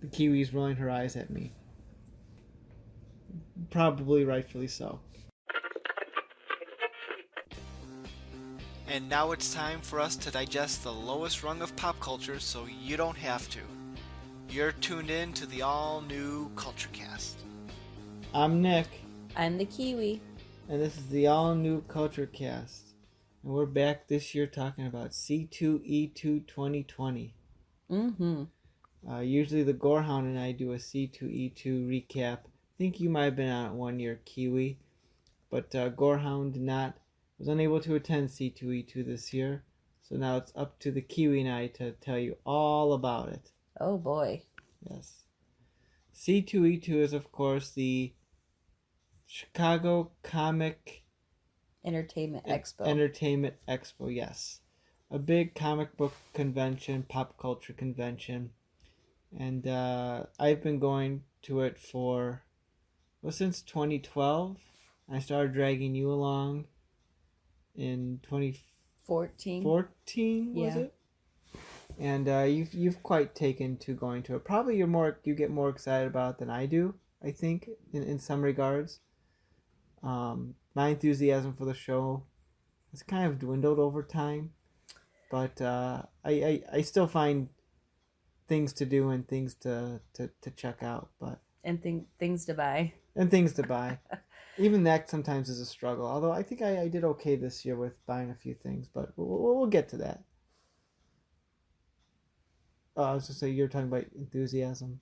The Kiwi's rolling her eyes at me. Probably rightfully so. And now it's time for us to digest the lowest rung of pop culture so you don't have to. You're tuned in to the all-new CultureCast. I'm Nick. I'm the Kiwi. And this is the all-new CultureCast. And we're back this year talking about C2E2 2020. Mm-hmm. Usually the Gorehound and I do a C2E2 recap. I think you might have been on it one year, Kiwi. But Gorehound was unable to attend C2E2 this year. So now it's up to the Kiwi and I to tell you all about it. Oh boy. Yes. C2E2 is, of course, the Chicago Comic Entertainment Expo. Entertainment Expo, yes. A big comic book convention, pop culture convention. And I've been going to it since 2012. I started dragging you along in 2014. 14 was it? And you've quite taken to going to it. Probably you get more excited about it than I do, I think, in some regards. My enthusiasm for the show has kind of dwindled over time, but I still find things to do and things to check out, and things to buy. And things to buy. Even that sometimes is a struggle. Although I think I did okay this year with buying a few things, but we'll get to that. I was going to say, you're talking about enthusiasm.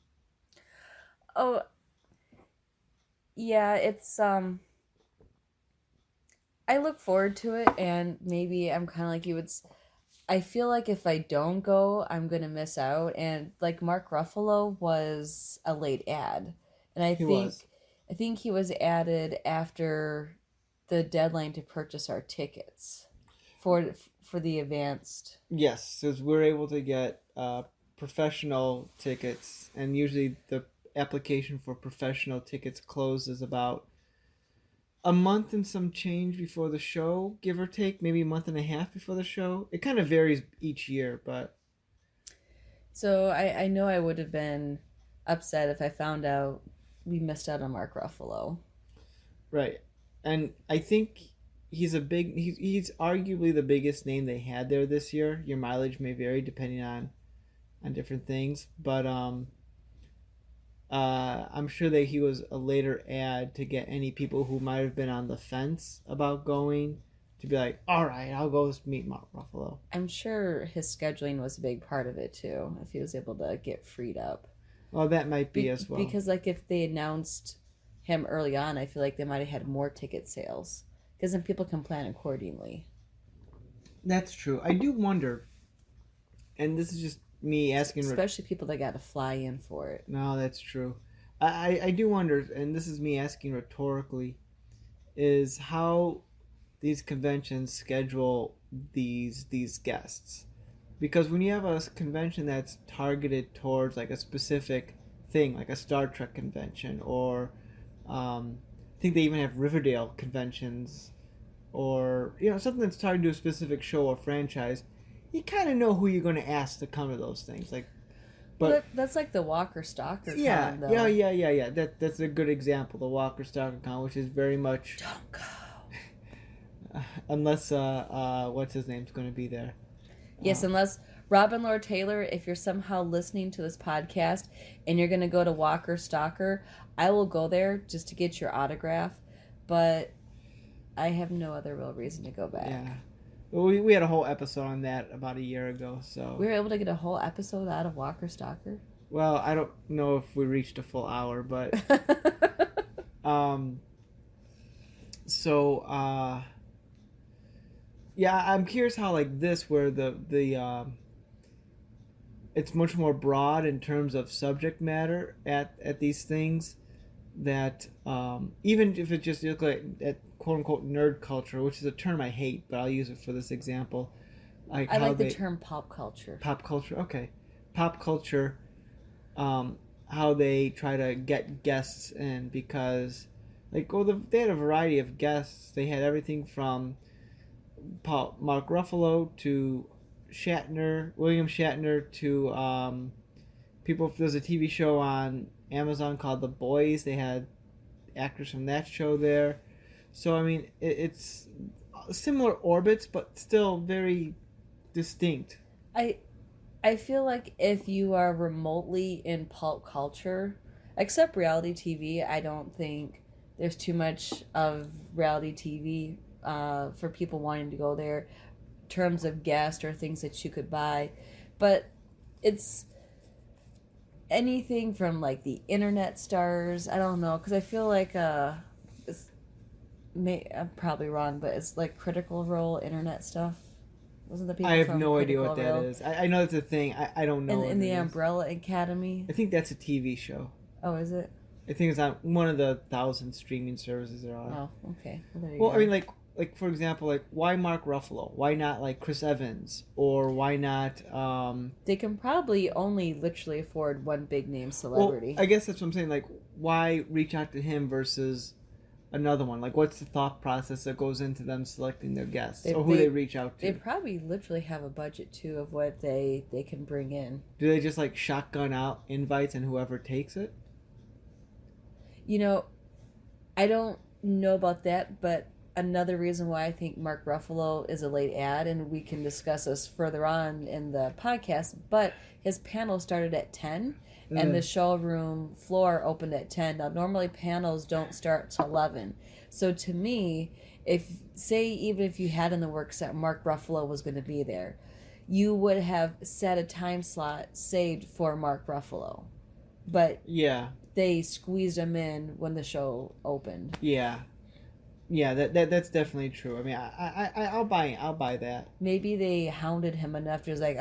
Oh, yeah, it's, I look forward to it, and maybe I'm kind of like you. I feel like if I don't go, I'm going to miss out. And, like, Mark Ruffalo was a late ad. And I think he was added after the deadline to purchase our tickets for the advanced. Yes, because we're able to get professional tickets, and usually the application for professional tickets closes about a month and some change before the show, give or take, maybe a month and a half before the show. It kind of varies each year, but... So I know I would have been upset if I found out we missed out on Mark Ruffalo. Right. And I think he's arguably the biggest name they had there this year. Your mileage may vary depending on different things, but I'm sure that he was a later ad to get any people who might have been on the fence about going to be like, all right, I'll go meet Mark Ruffalo. I'm sure his scheduling was a big part of it too, if he was able to get freed up. Well, that might be as well. Because, like, if they announced him early on, I feel like they might have had more ticket sales. Because then people can plan accordingly. That's true. I do wonder, and this is just me asking... Especially people that got to fly in for it. No, that's true. I do wonder, and this is me asking rhetorically, is how these conventions schedule these guests. Because when you have a convention that's targeted towards like a specific thing, like a Star Trek convention, or I think they even have Riverdale conventions, or something that's targeted to a specific show or franchise, you kind of know who you're going to ask to come to those things. But that's like the Walker Stalker con, though. Yeah. That's a good example. The Walker Stalker con, which is very much... Don't go. Unless what's his name's going to be there. Yes, unless Robin Lord Taylor, if you're somehow listening to this podcast and you're going to go to Walker Stalker, I will go there just to get your autograph, but I have no other real reason to go back. Yeah. Well, we had a whole episode on that about a year ago, so... We were able to get a whole episode out of Walker Stalker? Well, I don't know if we reached a full hour, but... Yeah, I'm curious how, like, this, where the it's much more broad in terms of subject matter at these things, that even if it just look like at quote-unquote nerd culture, which is a term I hate, but I'll use it for this example. I like the term pop culture. Pop culture, okay. Pop culture, how they try to get guests in, because, like, they had a variety of guests. They had everything from Mark Ruffalo to William Shatner, to people. There's a TV show on Amazon called The Boys. They had actors from that show there. So I mean, it's similar orbits, but still very distinct. I I feel like if you are remotely in pulp culture, except reality TV, I don't think there's too much of reality TV for people wanting to go there. Terms of guest or things that you could buy, but it's anything from like the internet stars. I don't know because I feel like I'm probably wrong, but it's like Critical Role internet stuff. Wasn't the people I have from no idea Critical what that Role? is. I know it's a thing. I don't know. In what the it is. Umbrella Academy. I think that's a TV show. Oh, is it? I think it's on one of the 1,000 streaming services there are. Oh, okay. Well, there you Well, go. I mean, like for example, like why Mark Ruffalo? Why not like Chris Evans? Or why not? They can probably only literally afford one big name Well, celebrity. I guess that's what I'm saying. Like, why reach out to him versus another one? Like, what's the thought process that goes into them selecting their guests or who they reach out to? They probably literally have a budget too of what they can bring in. Do they just like shotgun out invites and whoever takes it? You know, I don't know about that, but another reason why I think Mark Ruffalo is a late ad, and we can discuss this further on in the podcast, but his panel started at 10 and the showroom floor opened at 10. Now, normally panels don't start till 11. So to me, even if you had in the works that Mark Ruffalo was going to be there, you would have set a time slot saved for Mark Ruffalo. But Yeah, they squeezed him in when the show opened. yeah, yeah. That's definitely true. I mean, I'll buy that. Maybe they hounded him enough to was like,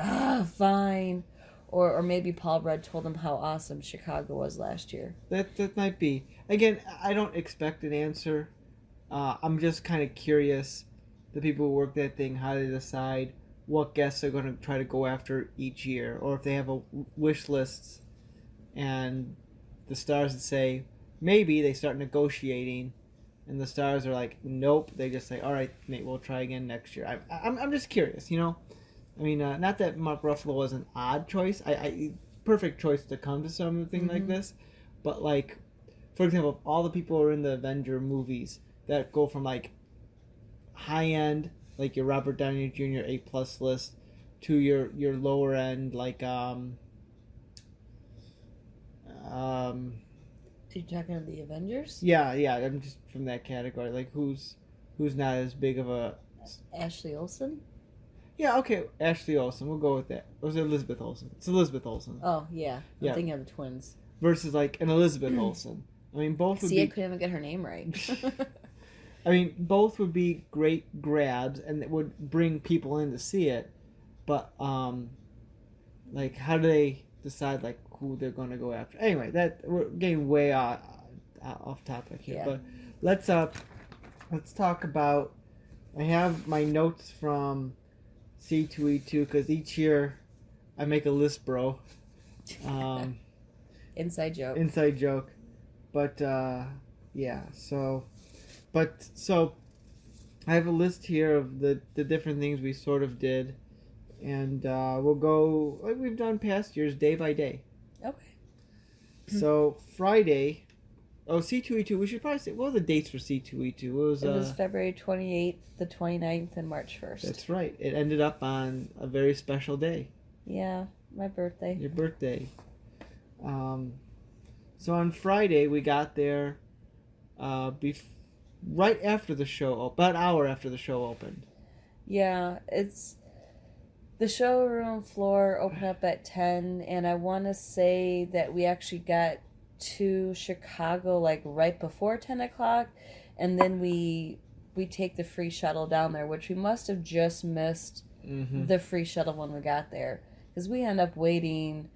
fine. Or maybe Paul Rudd told him how awesome Chicago was last year. That might be. Again, I don't expect an answer. I'm just kind of curious. The people who work that thing, how they decide what guests they're going to try to go after each year, or if they have a wish lists, and the stars that say maybe they start negotiating, and the stars are like nope. They just say all right, mate, we'll try again next year. I'm just curious, you know. I mean, not that Mark Ruffalo was an odd choice. I perfect choice to come to something like this, but like, for example, all the people who are in the Avenger movies that go from like high end, like your Robert Downey Jr. A+ list, to your lower end, like Are you talking about the Avengers? yeah, I'm just from that category. Like who's not as big of a Ashley Olsen? yeah, okay, Ashley Olsen. We'll go with that. Or was it Elizabeth Olsen? It's Elizabeth Olsen. Oh, yeah. Yeah. I'm thinking of the twins. Versus like an Elizabeth Olsen. I mean, both would See, I be. couldn't even get her name right. I mean, both would be great grabs, and it would bring people in to see it. But like, how do they decide like who they're going to go after? Anyway, that we're getting way off topic here. Yeah. But let's talk about. I have my notes from C2E2 because each year I make a list, bro. Inside joke. Inside joke. But yeah, so I have a list here of the different things we sort of did, and we'll go like we've done past years, day by day. Okay. So Friday, C2E2. We should probably say what were the dates for C2E2? It was February 28th, the 29th, and March 1st. That's right. It ended up on a very special day. Yeah, my birthday. Your birthday. So on Friday we got there, right after the show, about an hour after the show opened. Yeah, it's the showroom floor opened up at 10, and I want to say that we actually got to Chicago like right before 10 o'clock, and then we take the free shuttle down there, which we must have just missed the free shuttle when we got there, because we ended up waiting,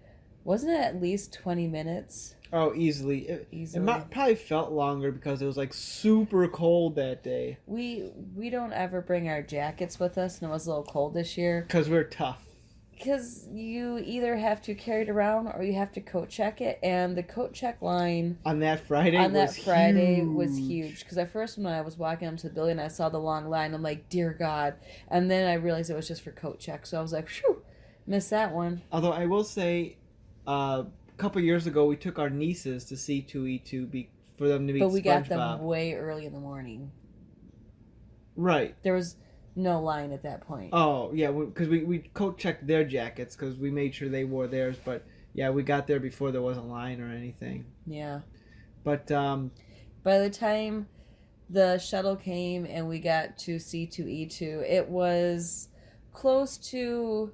wasn't it at least 20 minutes? Oh, easily. It probably felt longer because it was like super cold that day. We don't ever bring our jackets with us, and it was a little cold this year. Because we're tough. Because you either have to carry it around or you have to coat check it, and the coat check line on that Friday was huge. Because at first when I was walking up to the building, I saw the long line. I'm like, dear God. And then I realized it was just for coat check. So I was like, phew, missed that one. Although I will say, couple years ago we took our nieces to C2E2 for them to meet But we got them SpongeBob. way early in the morning. Right. There was no line at that point. Oh, yeah, because we coat checked their jackets because we made sure they wore theirs. But, yeah, we got there before there was a line or anything. Yeah. But by the time the shuttle came and we got to C2E2, it was close to...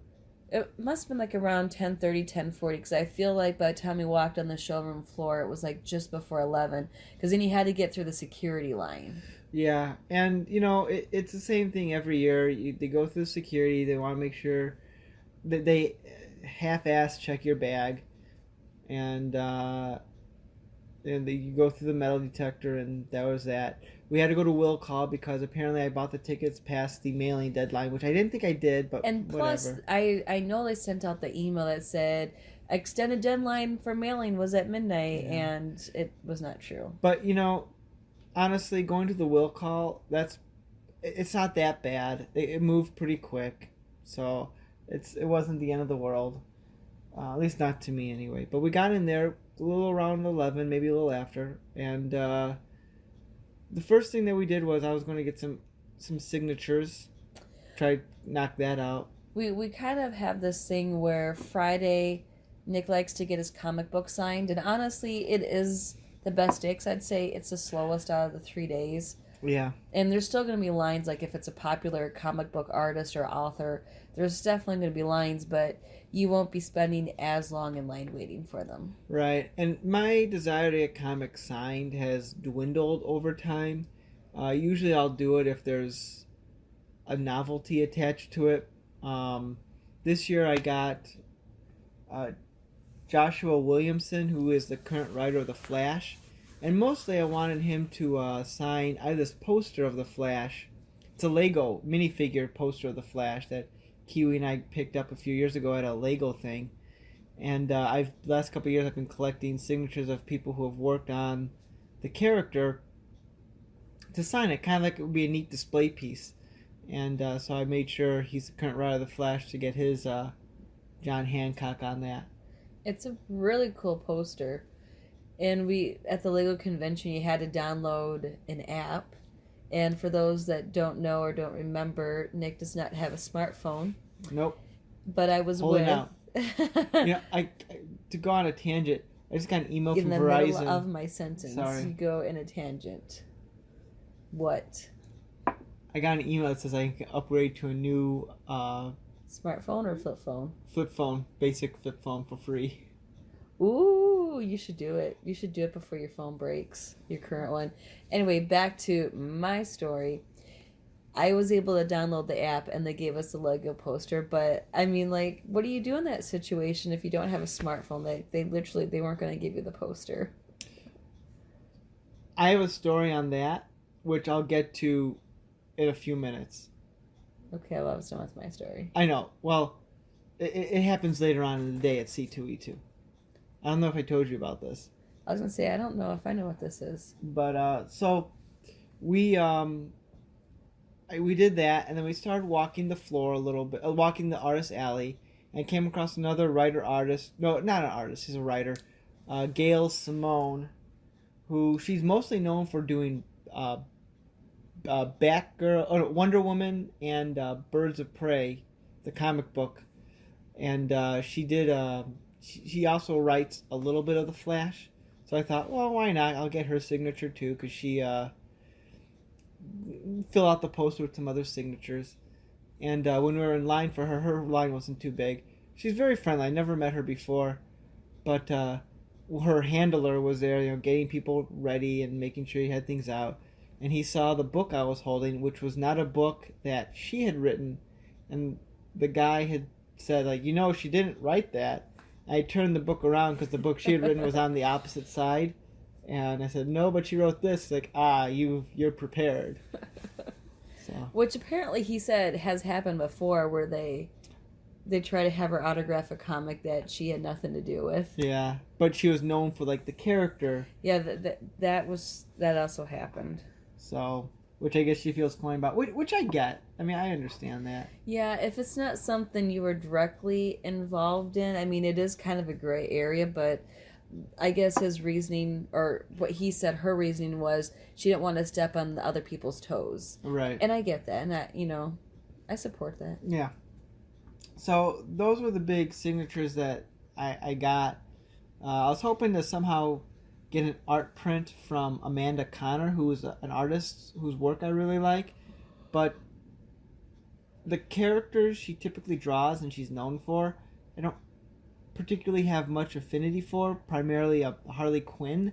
It must have been like around 10:30, 10:40, because I feel like by the time we walked on the showroom floor, it was like just before 11, because then you had to get through the security line. yeah, and, it's the same thing every year. They go through security. They want to make sure that they half-ass check your bag. And you go through the metal detector, and that was that. We had to go to will call because apparently I bought the tickets past the mailing deadline, which I didn't think I did, but and plus, whatever. I know they sent out the email that said extended deadline for mailing was at midnight, Yeah. and it was not true. But honestly, going to the will call, it's not that bad. It moved pretty quick, so it wasn't the end of the world. At least not to me anyway. But we got in there a little around 11, maybe a little after, and the first thing that we did was I was going to get some signatures, try to knock that out. We kind of have this thing where Friday Nick likes to get his comic book signed, and honestly, it is the best day, 'cause I'd say it's the slowest out of the 3 days. Yeah. And there's still going to be lines, like if it's a popular comic book artist or author, there's definitely going to be lines, but you won't be spending as long in line waiting for them. Right. And my desire to get comics signed has dwindled over time. Usually I'll do it if there's a novelty attached to it. This year I got Joshua Williamson, who is the current writer of The Flash. And mostly I wanted him to sign... I have this poster of The Flash. It's a Lego minifigure poster of The Flash that Kiwi and I picked up a few years ago at a Lego thing. And the last couple of years I've been collecting signatures of people who have worked on the character to sign it. Kind of like it would be a neat display piece. And so I made sure he's the current writer of The Flash to get his John Hancock on that. It's a really cool poster. And at the Lego convention, you had to download an app. And for those that don't know or don't remember, Nick does not have a smartphone. Nope. But I was Holding with... out. I to go on a tangent, I just got an email in from the Verizon. middle of my sentence, Sorry. you go in a tangent. What? I got an email that says I can upgrade to a new Smartphone or flip phone? flip phone, basic flip phone for free. Ooh, you should do it. You should do it before your phone breaks, your current one. Anyway, back to my story. I was able to download the app and they gave us the Lego poster, but I mean, like, what do you do in that situation if you don't have a smartphone? They literally, they weren't going to give you the poster. I have a story on that, which I'll get to in a few minutes. Okay, well, I was done with my story. I know. Well, it happens later on in the day at C2E2. I don't know if I told you about this. I was going to say, I don't know if I know what this is. But, so, we did that, and then we started walking the floor a little bit, walking the artist alley, and came across another writer-artist. No, not an artist, he's a writer. Gail Simone, who she's mostly known for doing Batgirl, Wonder Woman, and Birds of Prey, the comic book. And she did... She also writes a little bit of The Flash. So I thought, well, why not? I'll get her signature too, because she fill out the poster with some other signatures. And when we were in line for her line wasn't too big. She's very friendly. I never met her before. But her handler was there, getting people ready and making sure he had things out. And he saw the book I was holding, which was not a book that she had written. And the guy had said, she didn't write that. I turned the book around because the book she had written was on the opposite side. And I said, no, but she wrote this. Like, you're prepared. So. Which apparently he said has happened before, where they try to have her autograph a comic that she had nothing to do with. Yeah, but she was known for, the character. Yeah, that also happened. So, which I guess she feels funny about, which I get. I mean, I understand that. Yeah, if it's not something you were directly involved in, I mean, it is kind of a gray area, but I guess his reasoning, or what he said, her reasoning was she didn't want to step on the other people's toes. Right. And I get that, and I support that. Yeah. So those were the big signatures that I got. I was hoping to somehow get an art print from Amanda Connor, who is an artist whose work I really like, but the characters she typically draws and she's known for, I don't particularly have much affinity for, primarily a Harley Quinn.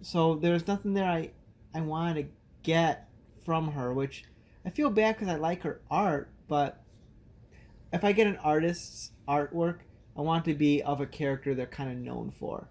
So there's nothing there I wanted to get from her, which I feel bad because I like her art, but if I get an artist's artwork, I want it to be of a character they're kind of known for.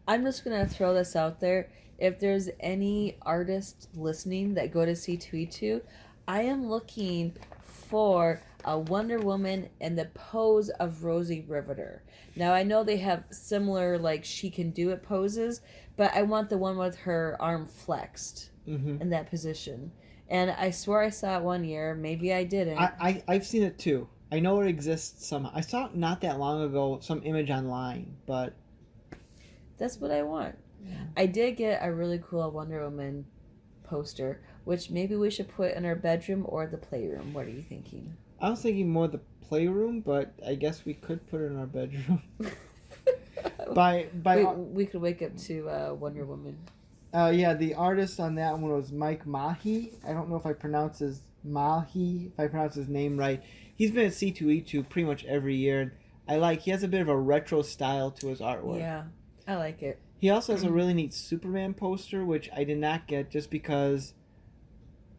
I'm just going to throw this out there. If there's any artists listening that go to C2E2, I am looking for a Wonder Woman in the pose of Rosie Riveter. Now, I know they have similar, like, she can do it poses, but I want the one with her arm flexed in that position. And I swear I saw it one year. Maybe I didn't. I've seen it too. I know it exists somehow. I saw it not that long ago, some image online, but... That's what I want. I did get a really cool Wonder Woman poster, which maybe we should put in our bedroom or the playroom. What are you thinking? I was thinking more the playroom, but I guess we could put it in our bedroom. We could wake up to Wonder Woman. Yeah, the artist on that one was Mike Mahi. I don't know if I pronounce his name right. He's been at C2E2 pretty much every year. And he has a bit of a retro style to his artwork. Yeah, I like it. He also has a really neat Superman poster, which I did not get just because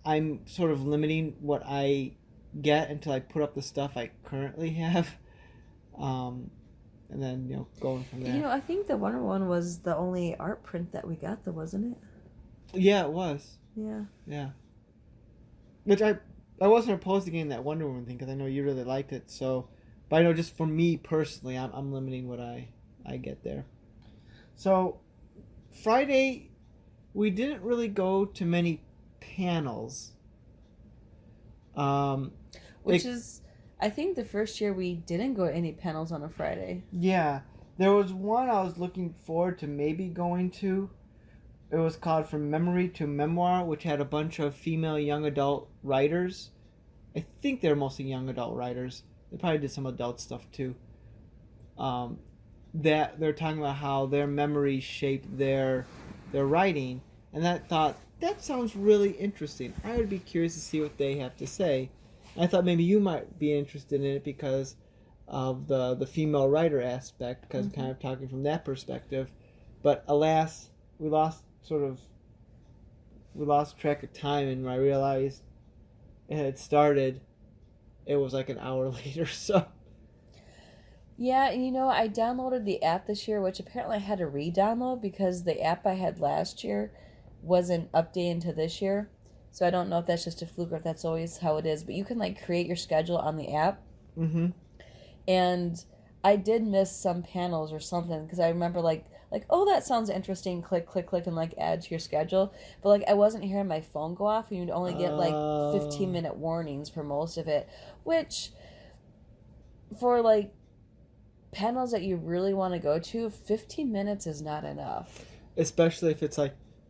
I'm sort of limiting what I get until I put up the stuff I currently have. And then, going from there. I think the Wonder Woman was the only art print that we got, though, wasn't it? Yeah, it was. Yeah. Yeah. Which I wasn't opposed to getting that Wonder Woman thing because I know you really liked it. So, but I know just for me personally, I'm limiting what I get there. So, Friday, we didn't really go to many panels. Which is, I think the first year we didn't go to any panels on a Friday. Yeah. There was one I was looking forward to maybe going to. It was called From Memory to Memoir, which had a bunch of female young adult writers. I think they're mostly young adult writers. They probably did some adult stuff too. That they're talking about how their memories shaped their writing, and that sounds really interesting. I would be curious to see what they have to say. I thought maybe you might be interested in it because of the female writer aspect, because kind of talking from that perspective. But alas, we lost track of time, and when I realized it had started, it was like an hour later. So. Yeah, I downloaded the app this year, which apparently I had to re-download because the app I had last year wasn't updated to this year. So I don't know if that's just a fluke or if that's always how it is. But you can, create your schedule on the app. Mm-hmm. And I did miss some panels or something because I remember, oh, that sounds interesting. Click, click, click, and, add to your schedule. But, I wasn't hearing my phone go off. And you'd only get, 15-minute warnings for most of it. Which, for, panels that you really want to go to, 15 minutes is not enough. Especially if it's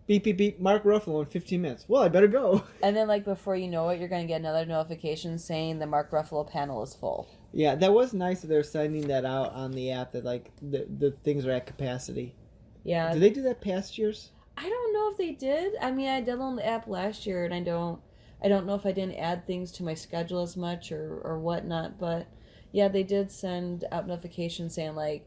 beep, beep, beep, Mark Ruffalo in 15 minutes. Well, I better go. And then, before you know it, you're going to get another notification saying the Mark Ruffalo panel is full. Yeah, that was nice that they're sending that out on the app that, the things are at capacity. Yeah. Did they do that past years? I don't know if they did. I mean, I downloaded the app last year, and I don't know if I didn't add things to my schedule as much or whatnot, but... Yeah, they did send out notifications saying,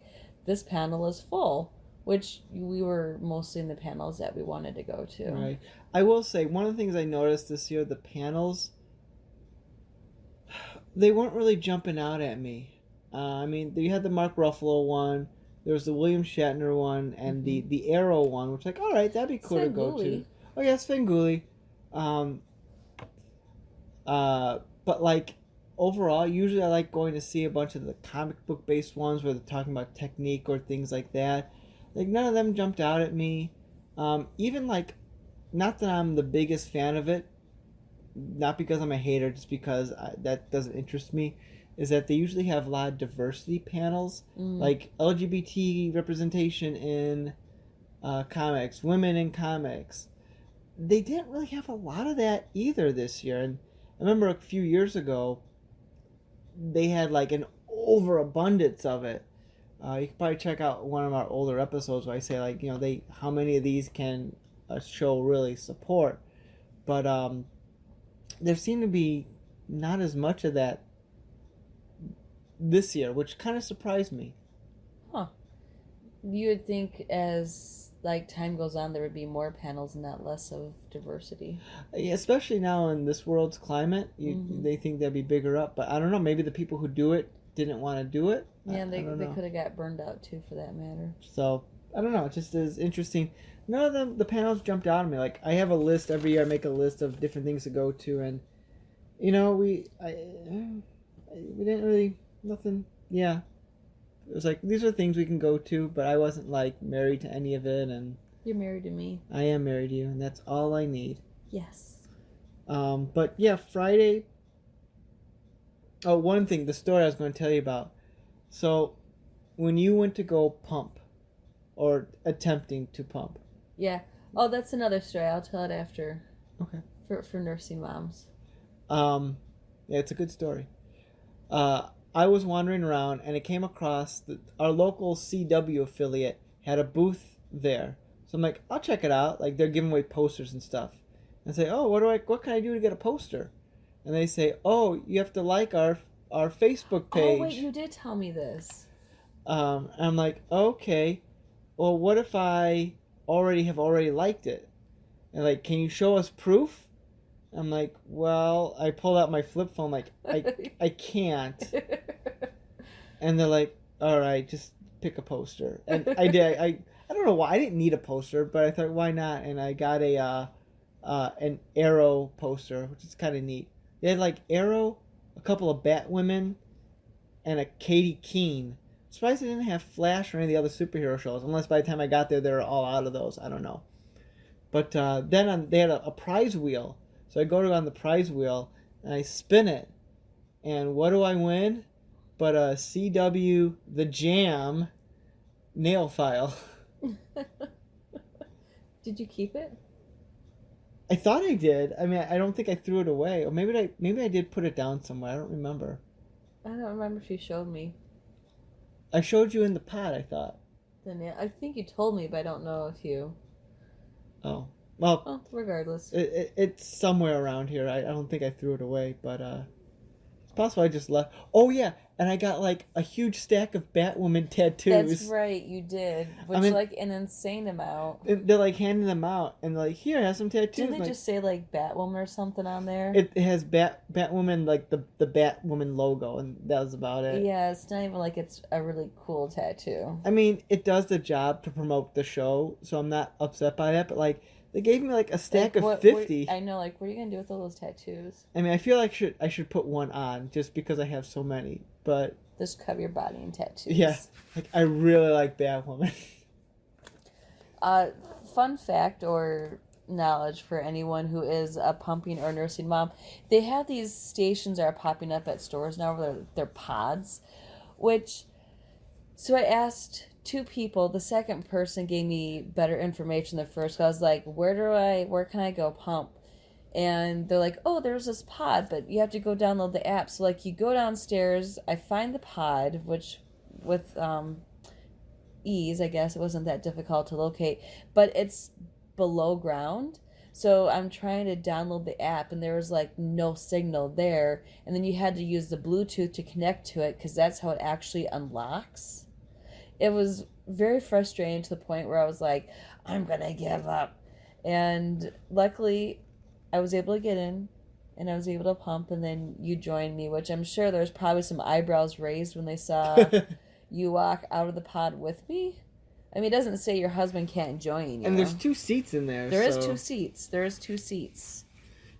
this panel is full, which we were mostly in the panels that we wanted to go to. Right. I will say, one of the things I noticed this year, the panels, they weren't really jumping out at me. You had the Mark Ruffalo one, there was the William Shatner one, and the Arrow one, which, all right, that'd be cool to go to. Oh, yeah, Svengoolie. But, overall, usually I like going to see a bunch of the comic book based ones where they're talking about technique or things like that. None of them jumped out at me. Even not that I'm the biggest fan of it, not because I'm a hater, just because that doesn't interest me, is that they usually have a lot of diversity panels, Mm. like LGBT representation in comics, women in comics. They didn't really have a lot of that either this year. And I remember a few years ago, they had like an overabundance of it. You can probably check out one of our older episodes where I say like, they how many of these can a show really support. But there seemed to be not as much of that this year, which kind of surprised me. Huh. You would think as like time goes on there would be more panels and not less of diversity. Yeah, especially now in this world's climate, they think they'd be bigger up. But I don't know. Maybe the people who do it didn't want to do it. Yeah, I don't they know. could have got burned out too, for that matter. So I don't know. It just is interesting. None of the panels jumped out at me. Like I have a list every year. I make a list of different things to go to, and we didn't really nothing. Yeah, it was like these are things we can go to, but I wasn't like married to any of it, and You're married to me. I am married to you, and that's all I need. Yes. But yeah, Friday. Oh, one thing, the story I was going to tell you about. So, when you went to go pump, or attempting to pump. Yeah. Oh, that's another story. I'll tell it after. Okay. For nursing moms. Yeah, it's a good story. I was wandering around and I came across our local CW affiliate had a booth there. So I'm like, I'll check it out. Like they're giving away posters and stuff. And I say, oh, what can I do to get a poster? And they say, oh, you have to like our Facebook page. Oh wait, you did tell me this. And I'm like, okay. Well, what if I already liked it? And like, can you show us proof? I'm like, well, I pulled out my flip phone. Like, I can't. And they're like, all right, just pick a poster. And I did. I don't know why I didn't need a poster, but I thought why not? And I got an Arrow poster, which is kind of neat. They had like Arrow, a couple of Batwomen, and a Katie Keene. I'm surprised they didn't have Flash or any of the other superhero shows, unless by the time I got there, they were all out of those. I don't know. But then they had a prize wheel. So I go on the prize wheel, and I spin it. And what do I win? But a CW The Jam nail file. Did you keep it? I thought I did. I mean, I don't think I threw it away. Or maybe I did put it down somewhere. I don't remember. I don't remember if you showed me. I showed you in the pod, I thought. The nail. I think you told me, but I don't know if you. Oh. Well, oh, regardless. It's somewhere around here. I don't think I threw it away, but it's possible I just left. Oh, yeah, and I got, like, a huge stack of Batwoman tattoos. That's right, you did. Which, like, an insane amount. They're, like, handing them out, and they're like, here, have some tattoos. Didn't they just say, like, Batwoman or something on there? It has Batwoman, like, the Batwoman logo, and that was about it. Yeah, it's not even like it's a really cool tattoo. I mean, it does the job to promote the show, so I'm not upset by that, but, like, they gave me like a stack of 50. I know, like, what are you gonna do with all those tattoos? I mean, I feel like I should put one on just because I have so many. But just cover your body in tattoos. Yeah, like I really like Batwoman. Fun fact or knowledge for anyone who is a pumping or nursing mom: they have these stations that are popping up at stores now where they're pods, which. So I asked two people. The second person gave me better information than the first. I was like, where can I go pump? And they're like, oh, there's this pod, but you have to go download the app. So like you go downstairs, I find the pod, which with ease, I guess it wasn't that difficult to locate, but it's below ground. So I'm trying to download the app and there was like no signal there. And then you had to use the Bluetooth to connect to it because that's how it actually unlocks. It was very frustrating to the point where I was like, I'm going to give up. And luckily, I was able to get in, and I was able to pump, and then you joined me, which I'm sure there's probably some eyebrows raised when they saw you walk out of the pod with me. I mean, it doesn't say your husband can't join you. And there's 2 seats in there. There is 2 seats. There is 2 seats.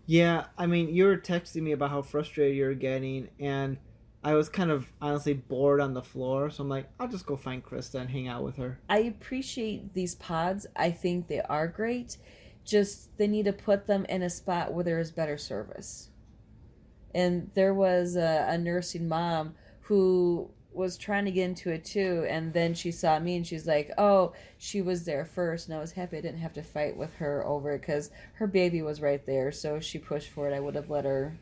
Yeah, I mean, you were texting me about how frustrated you were getting, and I was kind of honestly bored on the floor, so I'm like, I'll just go find Krista and hang out with her. I appreciate these pods. I think they are great. Just they need to put them in a spot where there is better service. And there was a nursing mom who was trying to get into it too, and then she saw me and she's like, oh, she was there first, and I was happy I didn't have to fight with her over it because her baby was right there, so she pushed for it. I would have let her,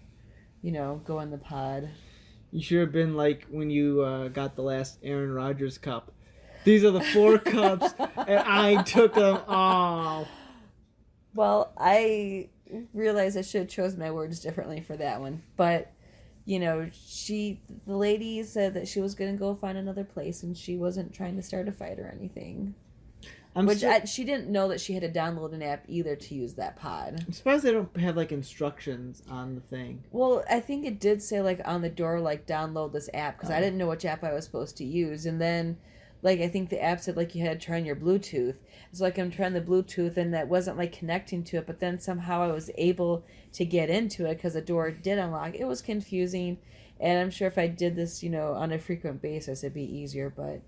go in the pod. You should have been like when you got the last Aaron Rodgers cup. These are the 4 cups, and I took them all. Well, I realized I should have chosen my words differently for that one, but the lady said that she was going to go find another place, and she wasn't trying to start a fight or anything. She didn't know that she had to download an app either to use that pod. I'm surprised they don't have like instructions on the thing. Well, I think it did say like on the door, like download this app, because I didn't know which app I was supposed to use, and then like I think the app said like you had to turn your Bluetooth. So like I'm trying the Bluetooth and that wasn't like connecting to it, but then somehow I was able to get into it because the door did unlock. It was confusing, and I'm sure if I did this, on a frequent basis, it'd be easier. But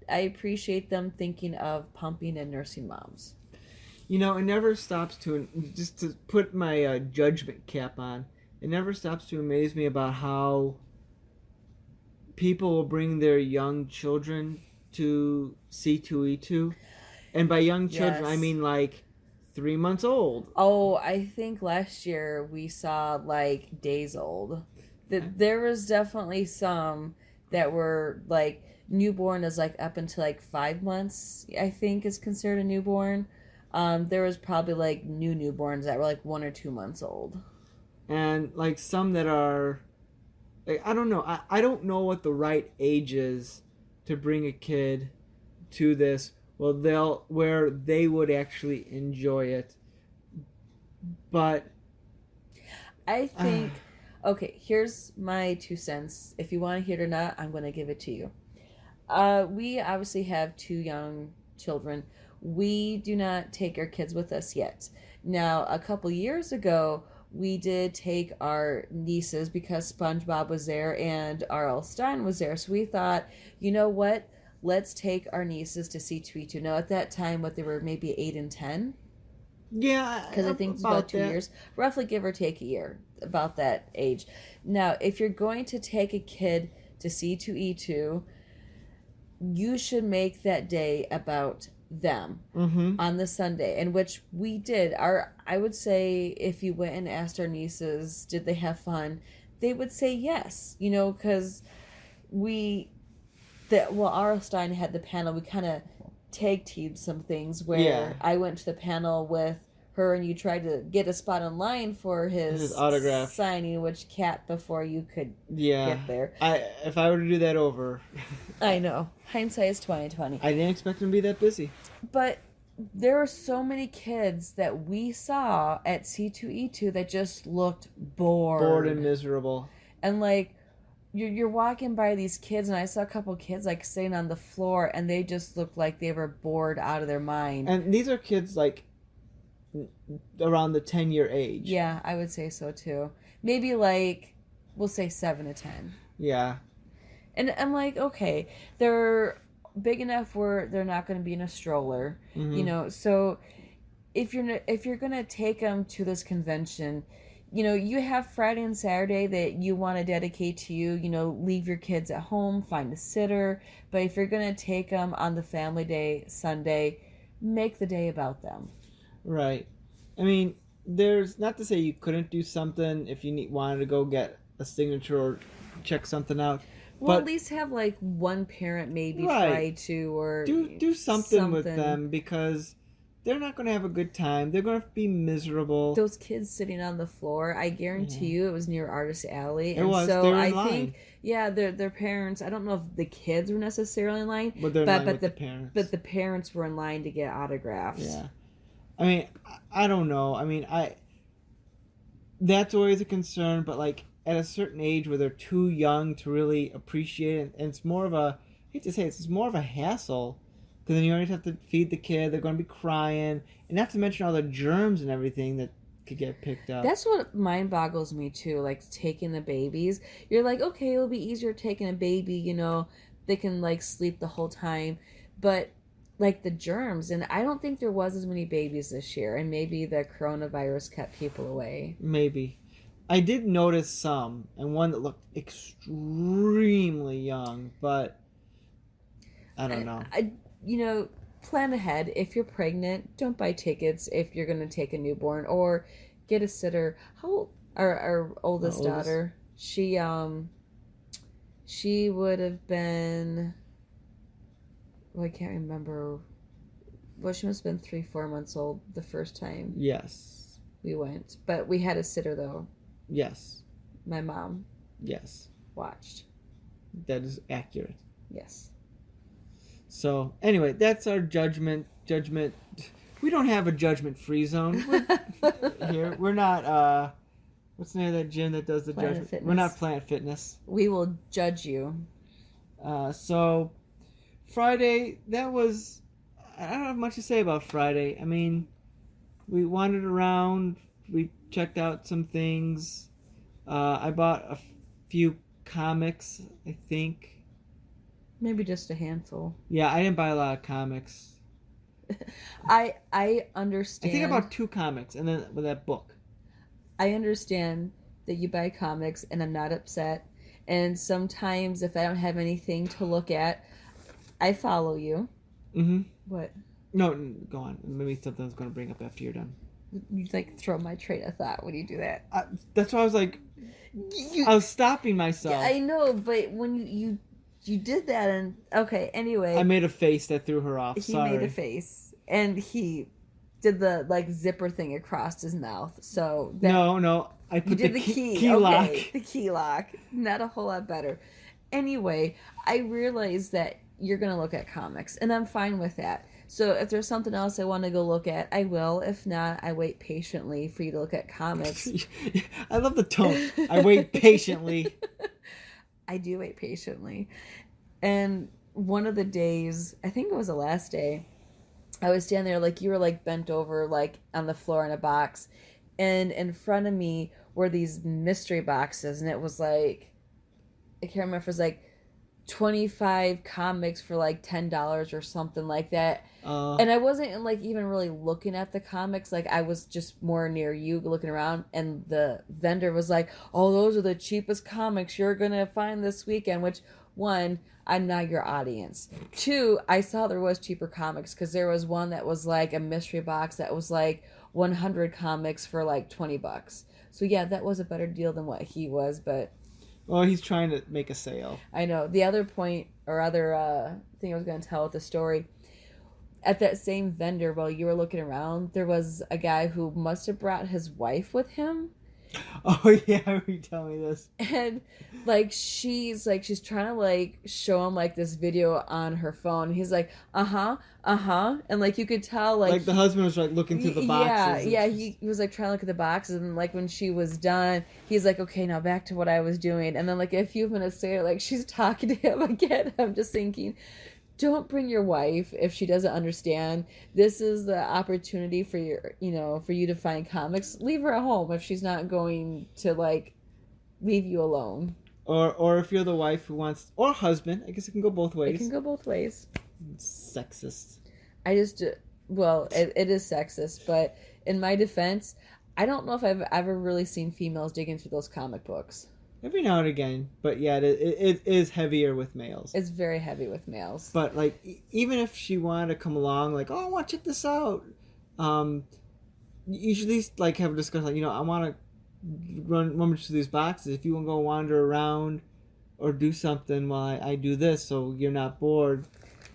I appreciate them thinking of pumping and nursing moms. It never stops to, just to put my judgment cap on, it never stops to amaze me about how people will bring their young children to C2E2. And by young children, Yes. I mean like 3 months old. Oh, I think last year we saw like days old. There was definitely some that were like newborn is like up until like 5 months, I think is considered a newborn. There was probably like newborns that were like 1 or 2 months old. And like some that are, like, I don't know. I don't know what the right age is to bring a kid to this. Well, where they would actually enjoy it. But I think, okay, here's my 2 cents. If you want to hear it or not, I'm going to give it to you. We obviously have 2 young children. We do not take our kids with us yet. Now, a couple years ago, we did take our nieces because SpongeBob was there and R.L. Stein was there. So we thought, you know what? Let's take our nieces to C2E2. Now, at that time, they were maybe 8 and 10. yeah, Because I think it's about 2 years. Roughly give or take a year, about that age. Now, if you're going to take a kid to C2E2, you should make that day about them on the Sunday, and which we did. I would say if you went and asked our nieces, did they have fun? They would say yes, because R.L. Stein had the panel. We kind of tag teamed some things where I went to the panel with her and you tried to get a spot in line for his autograph signing, which capped before you could get there. If I were to do that over, I know. Hindsight is 20/20. I didn't expect him to be that busy. But there are so many kids that we saw at C2E2 that just looked bored and miserable. And like you're walking by these kids, and I saw a couple kids like sitting on the floor, and they just looked like they were bored out of their mind. And these are kids like around the 10-year age. Yeah, I would say so too. Maybe like we'll say 7 to 10. Yeah. And I'm like, okay, they're big enough where they're not going to be in a stroller, So if you're going to take them to this convention, you have Friday and Saturday that you want to dedicate to you, leave your kids at home, find a sitter. But if you're going to take them on the family day, Sunday, make the day about them. Right. I mean, there's not to say you couldn't do something if you wanted to go get a signature or check something out. Well, but at least have like one parent maybe try to, or do something with them, because they're not going to have a good time. They're going to be miserable. Those kids sitting on the floor, I guarantee you it was near Artist Alley. It was. So they were in line. Think, their parents, I don't know if the kids were necessarily in line, but they're in line with the parents. But the parents were in line to get autographs. Yeah. I mean, I don't know. I mean, that's always a concern, but like at a certain age where they're too young to really appreciate it, and it's more of a, I hate to say it's more of a hassle, because then you always have to feed the kid. They're going to be crying, and not to mention all the germs and everything that could get picked up. That's what mind boggles me too, like taking the babies. You're like, okay, it'll be easier taking a baby, they can like sleep the whole time, but like the germs, and I don't think there was as many babies this year, and maybe the coronavirus kept people away. Maybe. I did notice some, and one that looked extremely young, but I don't know. Plan ahead. If you're pregnant, don't buy tickets if you're going to take a newborn, or get a sitter. How our oldest daughter, she would have been, well, I can't remember. Well, she must have been 3-4 months old the first time. Yes. We went, but we had a sitter though. Yes. My mom. Yes. Watched. That is accurate. Yes. So anyway, that's our judgment. We don't have a judgment-free zone here. We're not. What's the name of that gym that does the Planet judgment? Fitness. We're not Planet Fitness. We will judge you. So Friday, that was. I don't have much to say about Friday. I mean, we wandered around. We checked out some things. I bought a few comics, I think. Maybe just a handful. Yeah, I didn't buy a lot of comics. I understand. I think I bought 2 comics and then with that book. I understand that you buy comics and I'm not upset. And sometimes if I don't have anything to look at, I follow you. Mm-hmm. What? No, go on. Maybe something I was going to bring up after you're done. You like throw my train of thought when you do that. That's why I was like, I was stopping myself. Yeah, I know, but when you did that, and okay, anyway. I made a face that threw her off. He Sorry. made a face, and he did the like zipper thing across his mouth. So that, no, I put you did the key okay, lock. The key lock, not a whole lot better. Anyway, I realized that you're gonna look at comics, and I'm fine with that. So if there's something else I want to go look at, I will. If not, I wait patiently for you to look at comics. I love the tone. I wait patiently. I do wait patiently. And one of the days, I think it was the last day, I was standing there like you were like bent over like on the floor in a box. And in front of me were these mystery boxes. And it was like, I can't remember if it was like 25 comics for like $10 or something like that. And I wasn't like even really looking at the comics. Like I was just more near you looking around, and the vendor was like, oh, those are the cheapest comics you're gonna find this weekend. Which, one, I'm not your audience. 2, I saw there was cheaper comics, because there was one that was like a mystery box that was like 100 comics for like $20. So yeah, that was a better deal than what he was. But well, he's trying to make a sale. I know. The other point or other thing I was going to tell with the story, at that same vendor, while you were looking around, there was a guy who must have brought his wife with him. Oh yeah, you tell me this. And like she's trying to like show him like this video on her phone. He's like, and like you could tell like the husband was like looking through the boxes. Yeah, he was like trying to look at the boxes, and like when she was done, he's like, okay, now back to what I was doing. And then like a few minutes later, like she's talking to him again. I'm just thinking, don't bring your wife if she doesn't understand. This is the opportunity for for you to find comics. Leave her at home if she's not going to like leave you alone. Or if you're the wife who wants, or husband, I guess it can go both ways. It can go both ways. It's sexist. I just, well, it is sexist, but in my defense, I don't know if I've ever really seen females digging through those comic books. Every now and again, but yeah, it is heavier with males. It's very heavy with males. But like, even if she wanted to come along, like, oh, I want to check this out, you should at least like have a discussion. Like, I want to rummage through these boxes. If you want to go wander around or do something while I do this, so you're not bored.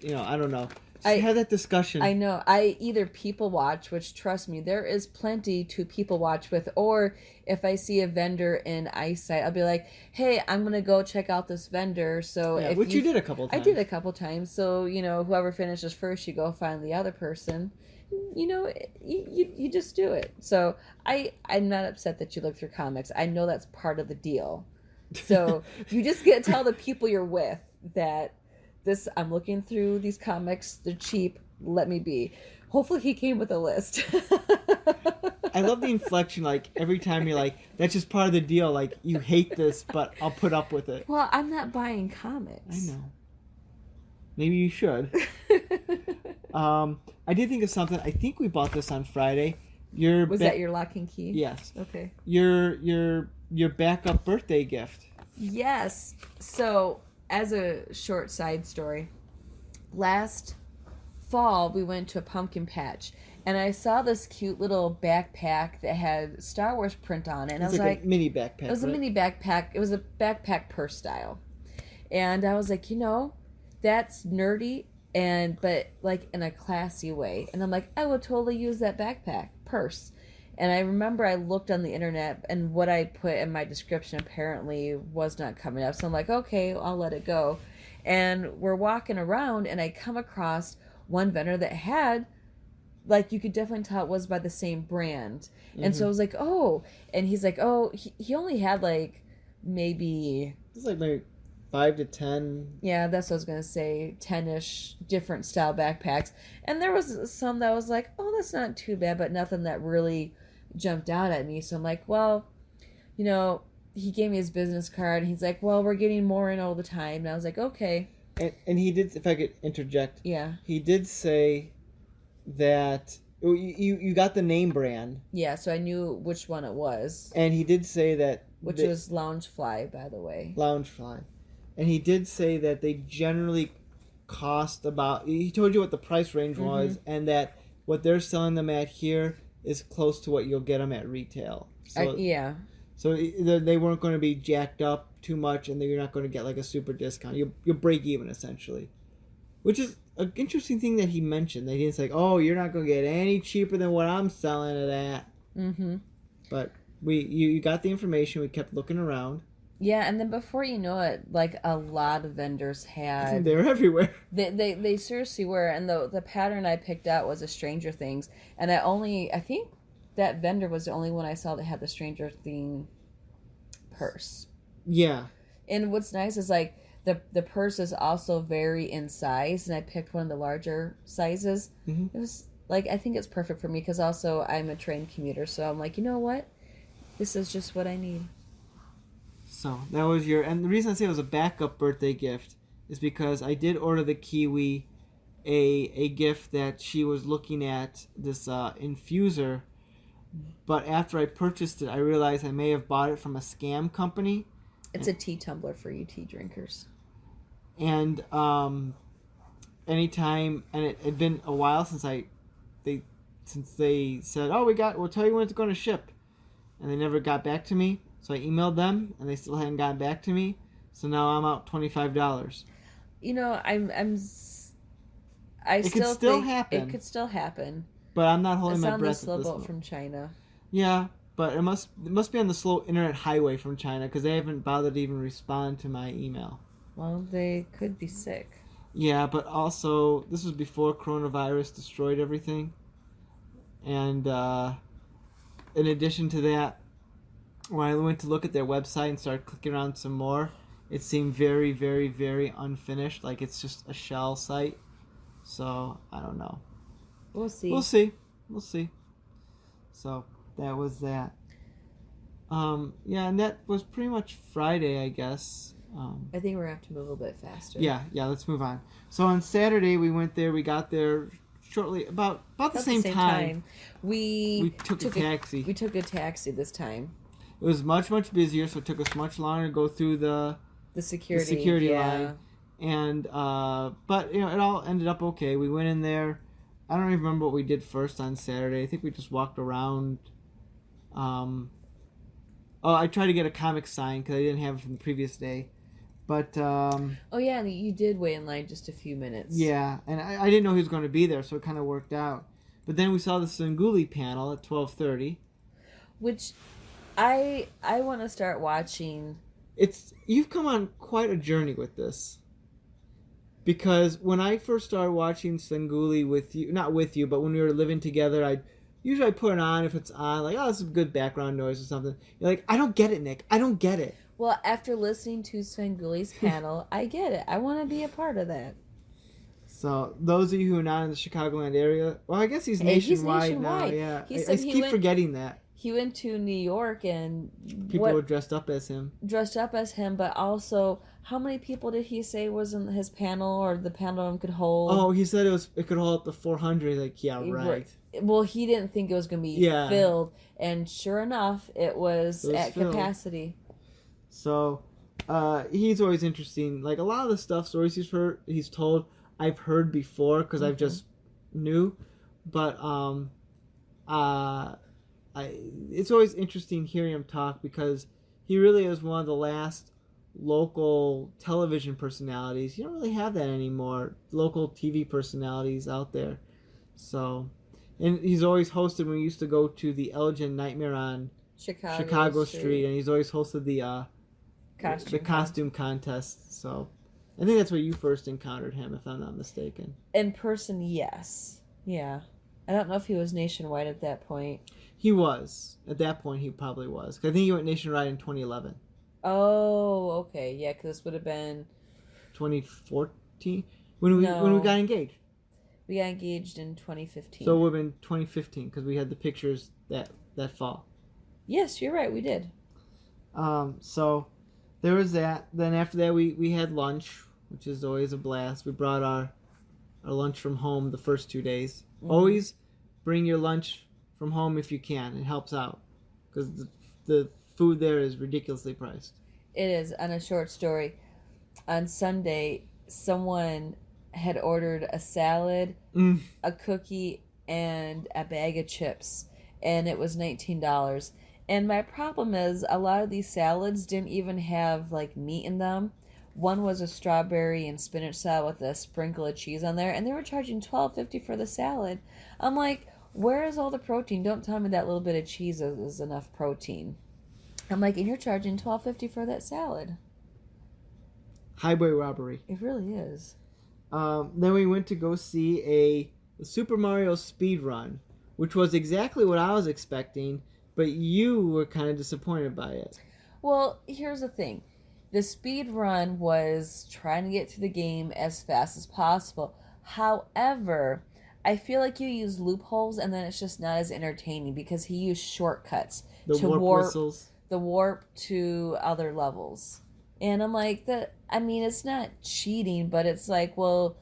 I don't know. Just have that discussion. I know. I either people watch, which trust me, there is plenty to people watch with, or if I see a vendor in eyesight, I'll be like, hey, I'm going to go check out this vendor. So yeah, which you did a couple times. I did a couple times. So, whoever finishes first, you go find the other person. You just do it. So I'm not upset that you look through comics. I know that's part of the deal. So you just get to tell the people you're with that I'm looking through these comics. They're cheap. Let me be. Hopefully he came with a list. I love the inflection. Like every time you're like, that's just part of the deal. Like you hate this, but I'll put up with it. Well, I'm not buying comics. I know. Maybe you should. I did think of something. I think we bought this on Friday. Your Was that your lock and key? Yes. Okay. Your backup birthday gift. Yes. So, as a short side story, last fall we went to a pumpkin patch, and I saw this cute little backpack that had Star Wars print on it, and I was like, a mini backpack. it was a mini backpack. It was a backpack purse style, and I was like, that's nerdy, but like in a classy way, and I'm like, I would totally use that backpack purse. And I remember I looked on the internet, and what I put in my description apparently was not coming up. So I'm like, okay, I'll let it go. And we're walking around, and I come across one vendor that had, like, you could definitely tell it was by the same brand. And so I was like, oh. And he's like, oh, he only had, like, maybe... It's like maybe 5 to 10. Yeah, that's what I was going to say. 10-ish different style backpacks. And there was some that was like, oh, that's not too bad, but nothing that really jumped out at me. So I'm like, well, he gave me his business card, and he's like, well, we're getting more in all the time. And I was like, okay. And he did, if I could interject. Yeah. He did say that you got the name brand. Yeah, so I knew which one it was. And he did say that... Which was Loungefly, by the way. Loungefly. And he did say that they generally cost about... He told you what the price range was, and that what they're selling them at here is close to what you'll get them at retail. So, yeah. So they weren't going to be jacked up too much, and you're not going to get like a super discount. You'll break even, essentially. Which is an interesting thing that he mentioned. They didn't say, oh, you're not going to get any cheaper than what I'm selling it at. Mm-hmm. But you got the information. We kept looking around. Yeah, and then before you know it, like, a lot of vendors had... They were everywhere. They seriously were, and the pattern I picked out was a Stranger Things, and I think that vendor was the only one I saw that had the Stranger Thing purse. Yeah. And what's nice is, like, the purse is also very in size, and I picked one of the larger sizes. Mm-hmm. It was, like, I think it's perfect for me, because also I'm a trained commuter, so I'm like, you know what? This is just what I need. So that was and the reason I say it was a backup birthday gift is because I did order the Kiwi a gift that she was looking at, this infuser, but after I purchased it, I realized I may have bought it from a scam company. It's a tea tumbler for you tea drinkers. And anytime, and it had been a while since they said, oh, we'll tell you when it's going to ship, and they never got back to me. So I emailed them, and they still hadn't gotten back to me. So now I'm out $25. It could still happen. It could still happen. But I'm not holding my breath. It's on the slow boat from China. Yeah, but it must be on the slow internet highway from China, because they haven't bothered to even respond to my email. Well, they could be sick. Yeah, but also this was before coronavirus destroyed everything, and in addition to that, when I went to look at their website and started clicking around some more, it seemed very, very, very unfinished. Like it's just a shell site. So, I don't know. We'll see. We'll see. So, that was that. Yeah, and that was pretty much Friday, I guess. I think we're going to have to move a little bit faster. Yeah, let's move on. So, on Saturday, we went there. We got there shortly, about the same time. We took a taxi. We took a taxi this time. It was much, much busier, so it took us much longer to go through the security line. And but it all ended up okay. We went in there. I don't even remember what we did first on Saturday. I think we just walked around. I tried to get a comic sign because I didn't have it from the previous day. But oh yeah, and you did wait in line just a few minutes. Yeah, and I didn't know he was going to be there, so it kind of worked out. But then we saw the Sanguli panel at 12:30, which I want to start watching. You've come on quite a journey with this. Because when I first started watching Sanguli with you, not with you, but when we were living together, I'd put it on if it's on, like, oh, this is good background noise or something. You're like, I don't get it, Nick. I don't get it. Well, after listening to Svenguli's panel, I get it. I want to be a part of that. So, those of you who are not in the Chicagoland area, well, I guess he's nationwide now. Yeah, I keep forgetting that. He went to New York and people were dressed up as him. But also How many people did he say was in his panel, or the panel room could hold? Oh, he said it could hold up to 400. Like, yeah, right. Well, he didn't think it was going to be filled, and sure enough, it was at filled. Capacity. So, he's always interesting. Like, a lot of the stories he's told, I've heard before because I've just knew. But it's always interesting hearing him talk because he really is one of the last local television personalities. You don't really have that anymore. Local TV personalities out there. So, and he's always hosted when we used to go to the Elgin Nightmare on Chicago Street, and he's always hosted the costume contest. So, I think that's where you first encountered him, if I'm not mistaken. In person, yes. Yeah. I don't know if he was nationwide at that point. He was. At that point, he probably was. I think he went nationwide in 2011. Oh, okay. Yeah, because this would have been 2014 when we got engaged. We got engaged in 2015. So it would have been 2015 because we had the pictures that fall. Yes, you're right. We did. So there was that. Then after that, we had lunch, which is always a blast. We brought our lunch from home the first 2 days. Mm-hmm. Always bring your lunch from home if you can. It helps out because the food there is ridiculously priced. It is. On a short story, on Sunday, someone had ordered a salad, a cookie, and a bag of chips, and it was $19. And my problem is a lot of these salads didn't even have like meat in them. One was a strawberry and spinach salad with a sprinkle of cheese on there, and they were charging $12.50 for the salad. I'm like, where is all the protein? Don't tell me that little bit of cheese is enough protein. I'm like, and you're charging $12.50 for that salad. Highway robbery. It really is. Then we went to go see a Super Mario speed run, which was exactly what I was expecting, but you were kind of disappointed by it. Well, here's the thing. The speed run was trying to get through the game as fast as possible. However, I feel like you use loopholes and then it's just not as entertaining because he used shortcuts to warp whistles. The warp to other levels. And I'm like, it's not cheating, but it's like, well,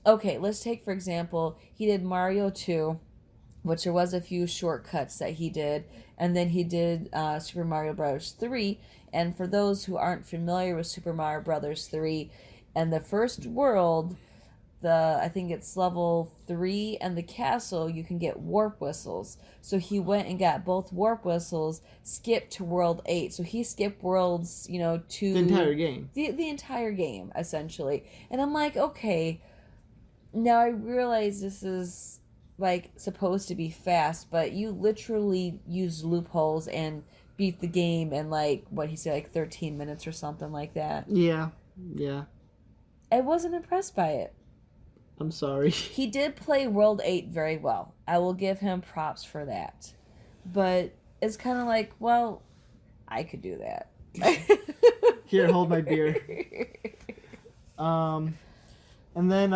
okay, let's take, for example, he did Mario 2, which there was a few shortcuts that he did, and then he did Super Mario Bros. 3, and for those who aren't familiar with Super Mario Bros. 3, and the first world, I think it's level 3 and the castle, you can get warp whistles. So he went and got both warp whistles, skipped to world 8. So he skipped worlds, to the entire game. The entire game, essentially. And I'm like, okay, now I realize this is like supposed to be fast, but you literally use loopholes and beat the game in like 13 minutes or something like that. Yeah. I wasn't impressed by it. I'm sorry. He did play World 8 very well. I will give him props for that. But it's kind of like, well, I could do that. Here, hold my beer. And then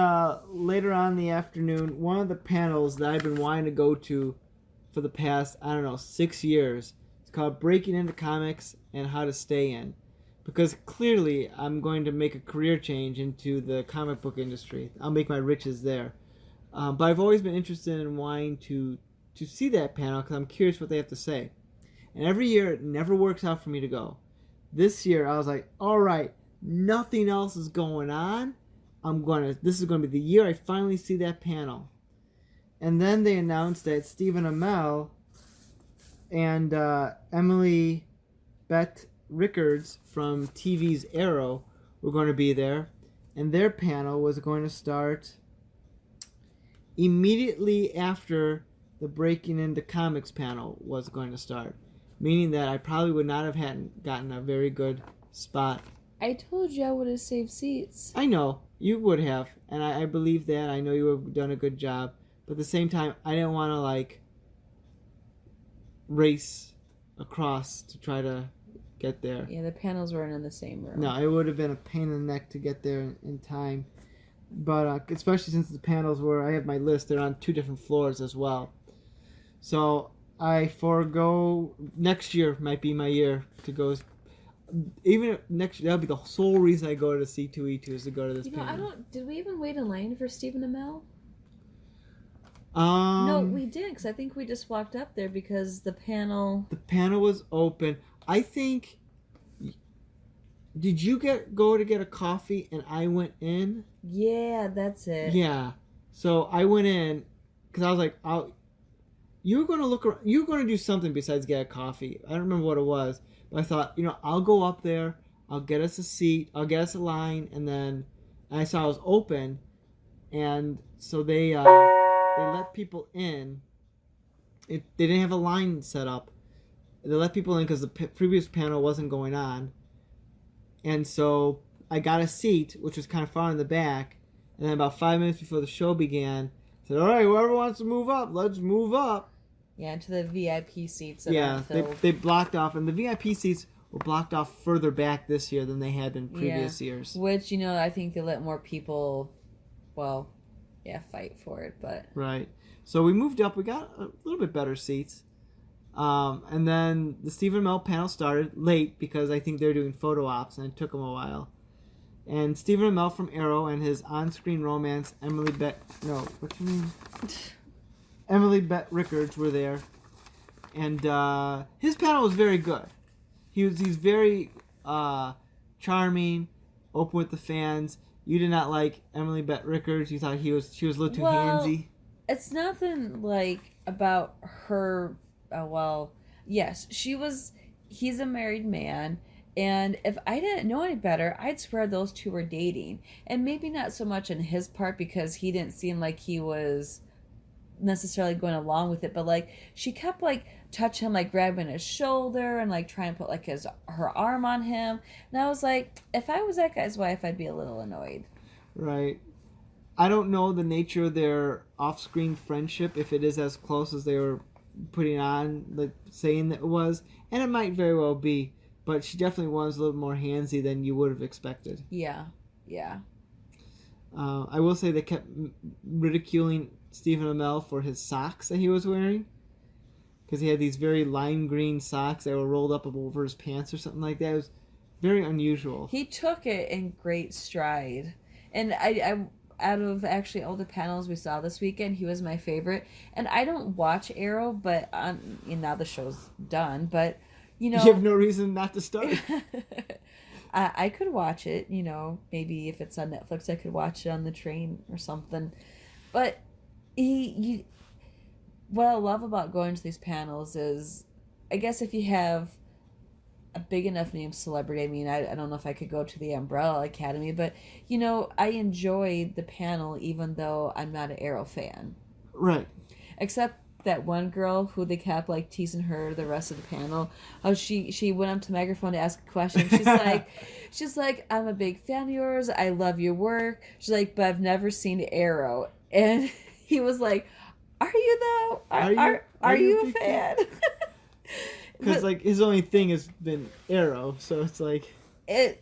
later on in the afternoon, one of the panels that I've been wanting to go to for the past, 6 years, it's called Breaking Into Comics and How to Stay In. Because clearly I'm going to make a career change into the comic book industry. I'll make my riches there. But I've always been interested in wanting to see that panel because I'm curious what they have to say. And every year it never works out for me to go. This year I was like, all right, nothing else is going on. This is going to be the year I finally see that panel. And then they announced that Stephen Amell and Emily Bett Rickards from TV's Arrow were going to be there, and their panel was going to start immediately after the Breaking Into Comics panel was going to start, meaning that I probably would not have gotten a very good spot. I told you I would have saved seats. I know, you would have, and I believe that. I know you have done a good job, but at the same time, I didn't want to race across to try to get there. Yeah, the panels weren't in the same room. No, it would have been a pain in the neck to get there in time. But especially since the panels I have my list, they're on 2 different floors as well. So I forego, next year might be my year to go. even next year, that'll be the sole reason I go to the C2E2 is to go to this I panel. don't. Did we even wait in line for Stephen Amell? Um, No, we didn't, because I think we just walked up there because the panel. The panel was open. I think. Did you go to get a coffee and I went in? Yeah, that's it. Yeah. So I went in because I was like, you were going to look around, you were going to do something besides get a coffee. I don't remember what it was, but I thought, I'll go up there, I'll get us a seat, I'll get us a line, and then I saw it was open, and so they let people in. They didn't have a line set up. They let people in because the previous panel wasn't going on, and so I got a seat, which was kind of far in the back, and then about 5 minutes before the show began, I said, all right, whoever wants to move up, let's move up. Yeah, into the VIP seats. Yeah, they blocked off, and the VIP seats were blocked off further back this year than they had been previous years. Which, I think they let more people, fight for it, but... Right. So we moved up. We got a little bit better seats. And then the Stephen Amell panel started late because I think they were doing photo ops, and it took them a while. And Stephen Amell from Arrow and his on-screen romance, Emily Bett Rickards were there. And his panel was very good. He's very charming, open with the fans. You did not like Emily Bett Rickards. You thought she was a little too handsy. It's nothing about her. Yes, he's a married man, and if I didn't know any better, I'd swear those two were dating. And maybe not so much on his part because he didn't seem like he was necessarily going along with it, but she kept touching him, grabbing his shoulder and trying to put her arm on him, and I was like, if I was that guy's wife, I'd be a little annoyed. Right. I don't know the nature of their off-screen friendship, if it is as close as they were putting on, saying that it was, and it might very well be, but she definitely was a little more handsy than you would have expected. Yeah. I will say they kept ridiculing Stephen Amell for his socks that he was wearing, because he had these very lime green socks that were rolled up over his pants or something like that. It was very unusual. He took it in great stride, and I out of actually all the panels we saw this weekend, he was my favorite. And I don't watch Arrow, but now the show's done, but you have no reason not to start. I could watch it, maybe if it's on Netflix, I could watch it on the train or something. But what I love about going to these panels is, I guess if you have a big enough name celebrity, I don't know if I could go to the Umbrella Academy, but I enjoyed the panel even though I'm not an Arrow fan. Right. Except that one girl who they kept teasing her the rest of the panel. Oh, she went up to the microphone to ask a question. She's like, I'm a big fan of yours. I love your work. She's like, but I've never seen Arrow. And he was like, are you though? Are you a fan? Because his only thing has been Arrow, so it's it.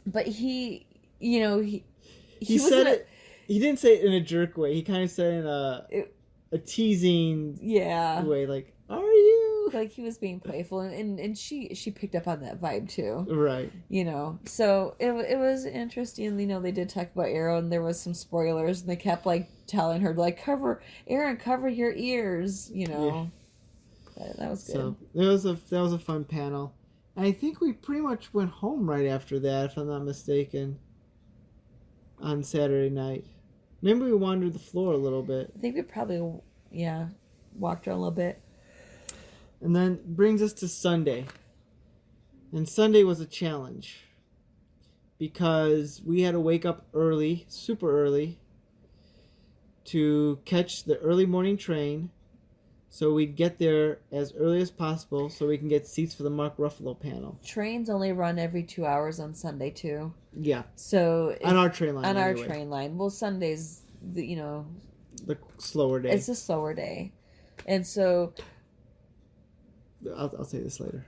But he said it. He didn't say it in a jerk way. He kind of said it in a teasing way, are you? He was being playful, and she picked up on that vibe too. Right. So it was interesting. They did talk about Arrow, and there was some spoilers, and they kept telling her cover your ears. Yeah. That was good. So that was a fun panel. And I think we pretty much went home right after that, if I'm not mistaken, on Saturday night. Maybe we wandered the floor a little bit. I think we probably, walked around a little bit. And then brings us to Sunday. And Sunday was a challenge. Because we had to wake up early, super early, to catch the early morning train. So we'd get there as early as possible so we can get seats for the Mark Ruffalo panel. Trains only run every 2 hours on Sunday, too. Yeah. So on our train line. Our train line. Well, Sunday's, the slower day. It's a slower day. And so... I'll say this later.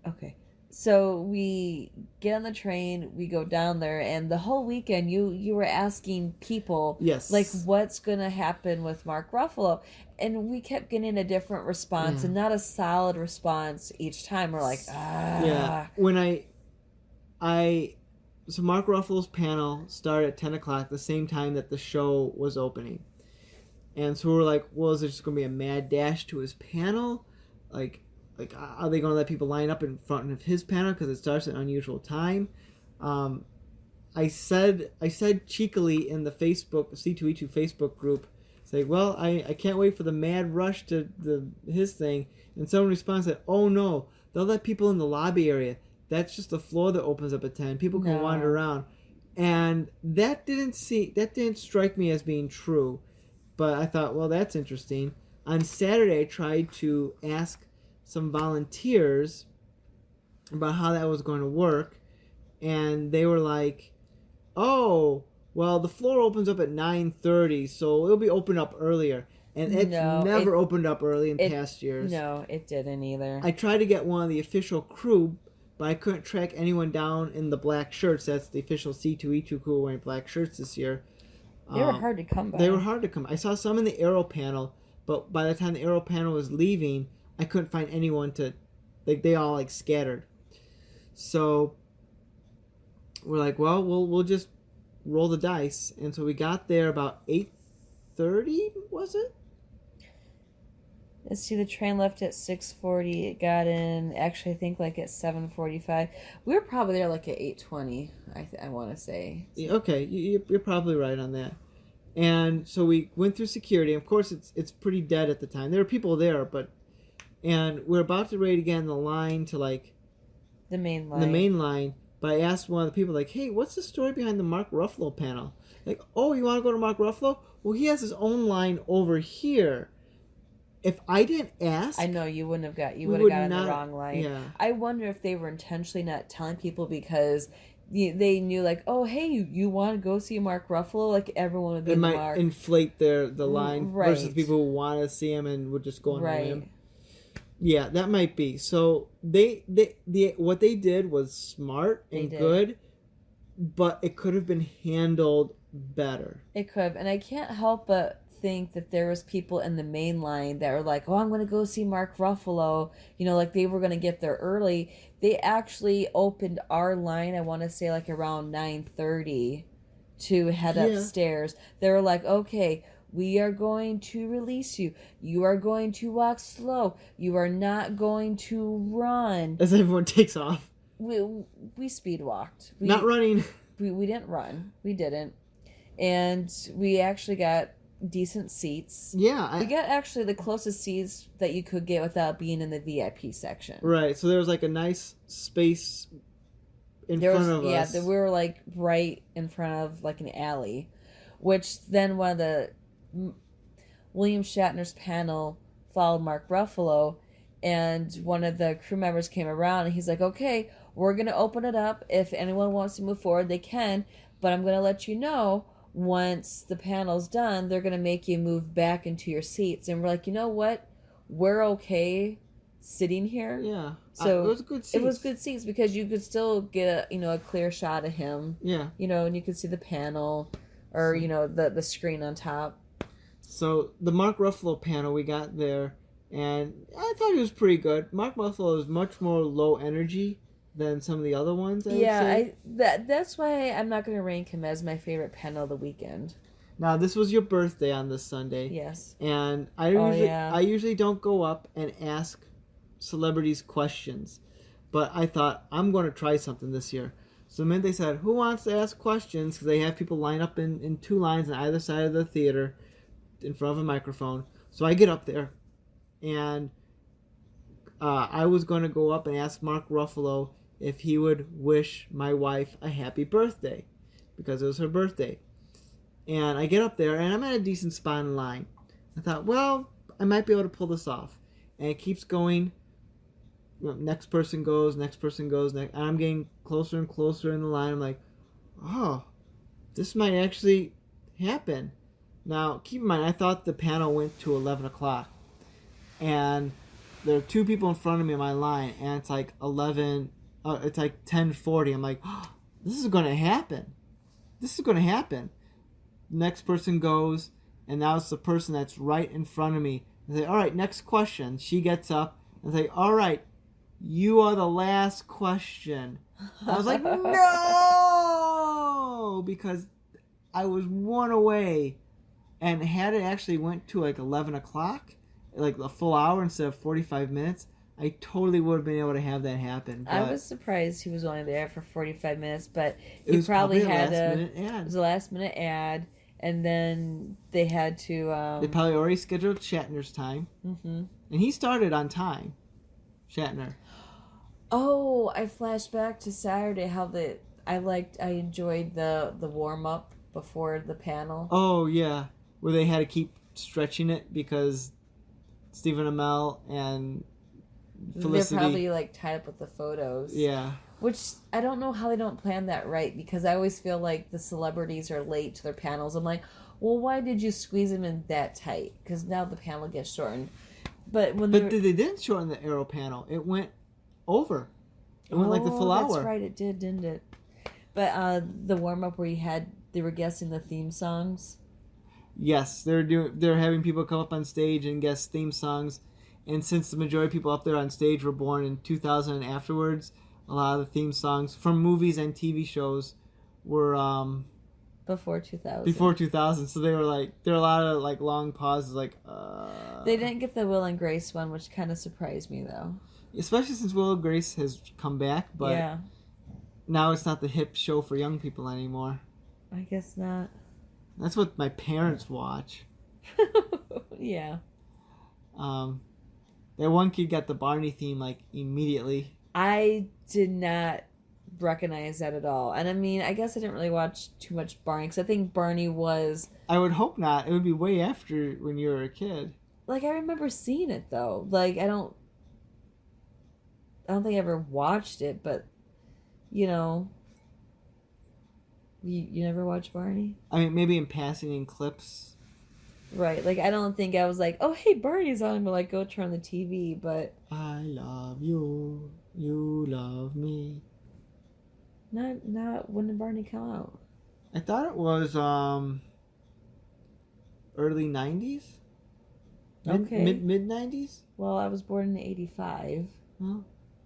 Okay. So we get on the train, we go down there, and the whole weekend you were asking people like Yes. what's gonna happen with Mark Ruffalo, and we kept getting a different response Yeah. and not a solid response each time. We're like, Yeah. ah, When I so Mark Ruffalo's panel started at 10 o'clock, the same time that the show was opening. And so we were like, well, is it just going to be a mad dash to his panel? Like, are they going to let people line up in front of his panel because it starts at an unusual time? Um, I said cheekily in the Facebook C2E2 Facebook group, say, well, I can't wait for the mad rush to his thing. And someone responds that, oh no, they'll let people in the lobby area. That's just the floor that opens up at 10. People can wander no. around, and that didn't strike me as being true. But I thought, well, that's interesting. On Saturday, I tried to ask some volunteers about how that was going to work, and they were like, "Oh, well, the floor opens up at 9:30, so it'll be opened up earlier." And it's No, never opened up early in it past years. no, it didn't either. I tried to get one of the official crew, but I couldn't track anyone down in the black shirts. That's the official C2E2 crew wearing black shirts this year. They were hard to come by. They were hard to come. I saw some in the Aero panel, but by the time the Aero panel was leaving, I couldn't find anyone to, like, they all like scattered. So we're like, well, we'll just roll the dice, and so we got there about 8:30. Was it? Let's see, the train left at 6:40. It got in, actually, I think like at 7:45. We were probably there like at 8:20, I want to say. Yeah, okay, you're probably right on that. And so we went through security. Of course, it's pretty dead at the time. There were people there, and we're about to ready to get in the line to like The main line. the main line. But I asked one of the people, like, hey, what's the story behind the Mark Ruffalo panel? Like, oh, you want to go to Mark Ruffalo? Well, he has his own line over here. If I didn't ask, I know you wouldn't have got. You we would have would gotten not- the wrong line. yeah. I wonder if they were intentionally not telling people because they knew, like, oh, hey, you want to go see Mark Ruffalo? Like everyone would be it might Mark. inflate the line Right. versus people who want to see him and would just go on a Right. whim. Yeah, that might be. So they what they did was smart and did. good, but it could have been handled better. It could have, and I can't help but think that there was people in the main line that were like, oh, I'm going to go see Mark Ruffalo. You know, like they were going to get there early. They actually opened our line, I want to say like around 9:30 to head Yeah. upstairs. They were like, okay, we are going to release you. You are going to walk slow. You are not going to run. As everyone takes off, We speed walked. not running. We didn't run. We didn't. And we actually got decent seats. Yeah, We got actually the closest seats that you could get without being in the VIP section. right. So there was like a nice space in There front was, of yeah, us. we were like right in front of like an alley, which then one of the William Shatner's panel followed Mark Ruffalo, and one of the crew members came around and he's like, okay, we're going to open it up. If anyone wants to move forward, they can, but I'm going to let you know once the panel's done, they're going to make you move back into your seats. And we're like, you know what? We're okay sitting here. Yeah. So it was good seats. It was good seats because you could still get a clear shot of him. Yeah. And you could see the panel or the screen on top. So the Mark Ruffalo panel we got there, and I thought he was pretty good. Mark Ruffalo is much more low energy than some of the other ones. I would say. That's why I'm not going to rank him as my favorite panel of the weekend. Now this was your birthday on this Sunday. Yes. And I yeah. usually don't go up and ask celebrities questions, but I thought I'm going to try something this year. So the minute they said, who wants to ask questions, because they have people line up in two lines on either side of the theater in front of a microphone. So I get up there, and I was going to go up and ask Mark Ruffalo if he would wish my wife a happy birthday, because it was her birthday. And I get up there, and I'm at a decent spot in line. I thought, well, I might be able to pull this off. And it keeps going. Next person goes, next person goes, and I'm getting closer and closer in the line. I'm like, oh, this might actually happen. Now, keep in mind, I thought the panel went to 11 o'clock. And there are two people in front of me in my line, and it's like 11, it's like 10:40. I'm like, oh, this is going to happen. This is going to happen. Next person goes, and now it's the person that's right in front of me. I say, all right, next question. She gets up and say, all right, you are the last question. I was like, no, because I was one away, and had it actually went to like 11 o'clock, like a full hour instead of 45 minutes, I totally would have been able to have that happen. But I was surprised he was only there for 45 minutes, but it he was probably had it was a last minute ad, and then they had to. They probably already scheduled Shatner's time, and he started on time. Shatner. Oh, I flashed back to Saturday. I enjoyed the warm up before the panel. Oh yeah, where they had to keep stretching it because Stephen Amell and Felicity. They're probably like tied up with the photos. Yeah. Which I don't know how they don't plan that right, because I always feel like the celebrities are late to their panels. I'm like, well, why did you squeeze them in that tight? Because now the panel gets shortened. But they didn't shorten the Arrow panel. It went over. It went like the full hour. That's right, it did, didn't it? But the warm up where they were guessing the theme songs. Yes, they're having people come up on stage and guess theme songs, and since the majority of people up there on stage were born in 2000 and afterwards, a lot of the theme songs from movies and TV shows were before 2000. Before 2000, so there were a lot of like long pauses, like. They didn't get the Will and Grace one, which kind of surprised me though. Especially since Will and Grace has come back, but yeah. Now it's not the hip show for young people anymore. I guess not. That's what my parents watch. Yeah. That one kid got the Barney theme like immediately. I did not recognize that at all. And I mean, I guess I didn't really watch too much Barney, because I think Barney was... I would hope not. It would be way after when you were a kid. Like, I remember seeing it, though. Like, I don't think I ever watched it, but, you know... You never watched Barney? I mean, maybe in passing in clips. Right. Like, I don't think I was like, oh, hey, Barney's on, but, like, go turn on the TV, but... I love you. You love me. Not when did Barney come out? I thought it was early 90s. Okay. Mid 90s. Well, I was born in '85. Huh?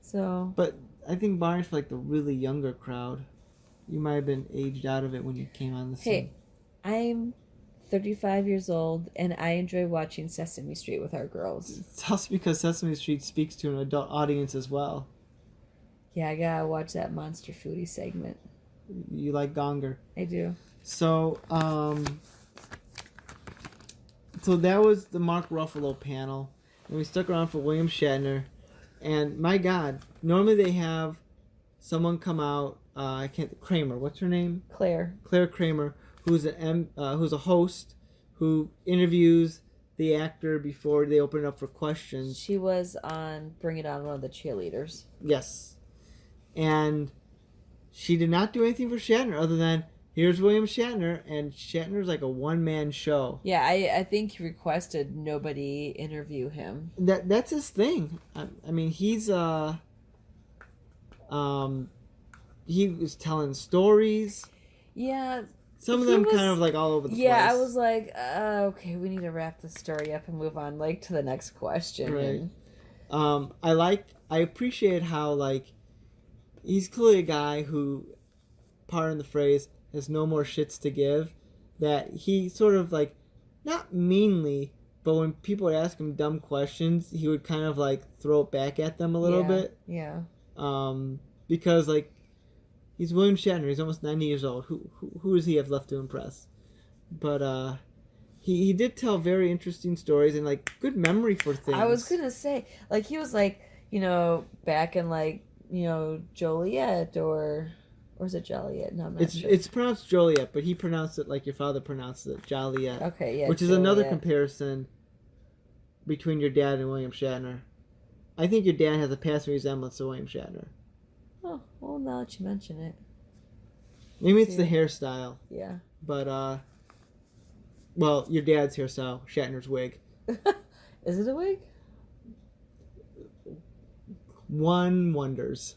So. But I think Barney's for like the really younger crowd. You might have been aged out of it when you came on the scene. Hey, I'm 35 years old, and I enjoy watching Sesame Street with our girls. It's also because Sesame Street speaks to an adult audience as well. Yeah, I gotta watch that Monster Foodie segment. You like Gonger. I do. So, so that was the Mark Ruffalo panel, and we stuck around for William Shatner. And my God, normally they have someone come out. Kramer. What's her name? Claire Kramer, who's a host who interviews the actor before they open it up for questions. She was on Bring It On, one of the cheerleaders. Yes. And she did not do anything for Shatner other than, here's William Shatner, and Shatner's like a one-man show. Yeah, I think he requested nobody interview him. That's his thing. I mean, he's he was telling stories. Yeah. Some of them kind of like all over the place. Yeah, I was like, okay, we need to wrap the story up and move on like to the next question. Right. I appreciate how like he's clearly a guy who, pardon the phrase, has no more shits to give. That he sort of like, not meanly, but when people would ask him dumb questions, he would kind of like throw it back at them a little bit. Yeah. Because like, he's William Shatner. He's almost 90 years old. Who does he have left to impress? But he did tell very interesting stories and like good memory for things. I was gonna say, like, he was like, back in like, Joliet or is it Joliet? No, I'm not sure. It's pronounced Joliet, but he pronounced it like your father pronounced it, Joliet. Okay, yeah. Which is Joliet. another comparison between your dad and William Shatner. I think your dad has a passing resemblance to William Shatner. Oh, well, now that you mention it. Maybe it's the hairstyle. Yeah. But, well, your dad's hairstyle, Shatner's wig. Is it a wig? One wonders.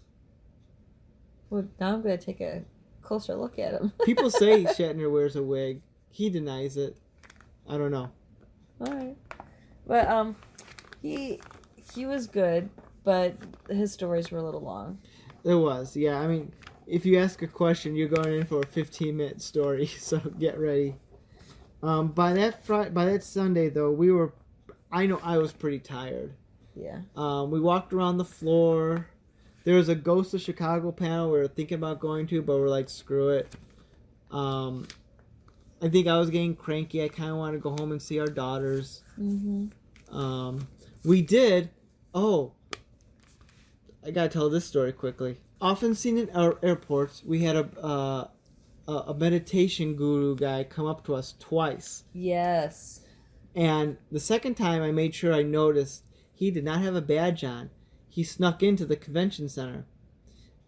Well, now I'm gonna take a closer look at him. People say Shatner wears a wig. He denies it. I don't know. All right, but he was good, but his stories were a little long. It was, yeah. I mean, if you ask a question, you're going in for a 15-minute story, so get ready. By that Sunday though, I know I was pretty tired. Yeah. We walked around the floor. There was a Ghost of Chicago panel we were thinking about going to, but we're like, screw it. I think I was getting cranky. I kind of wanted to go home and see our daughters. Mm-hmm. We did. Oh, I gotta tell this story quickly. Often seen in our airports, we had a meditation guru guy come up to us twice. Yes. And the second time, I made sure I noticed he did not have a badge on. He snuck into the convention center.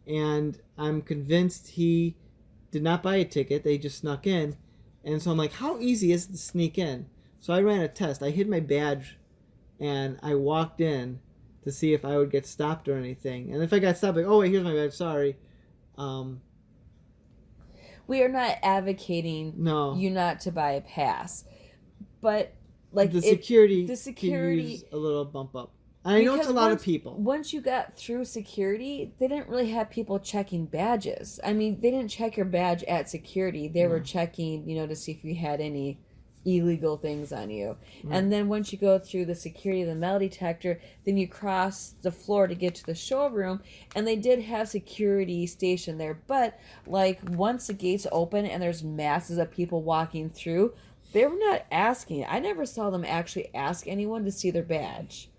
And I'm convinced he did not buy a ticket. They just snuck in. And so I'm like, how easy is it to sneak in? So I ran a test. I hid my badge and I walked in to see if I would get stopped or anything. And if I got stopped, like, oh, wait, here's my badge. Sorry. We are not advocating you not to buy a pass. But, like, the security could use a little bump up. I know it's a lot of people. Once you got through security, they didn't really have people checking badges. I mean, they didn't check your badge at security. They were checking, to see if you had any illegal things on you. Right. And then once you go through the security of the metal detector, then you cross the floor to get to the showroom. And they did have security stationed there. But, like, once the gates open and there's masses of people walking through, they were not asking. I never saw them actually ask anyone to see their badge.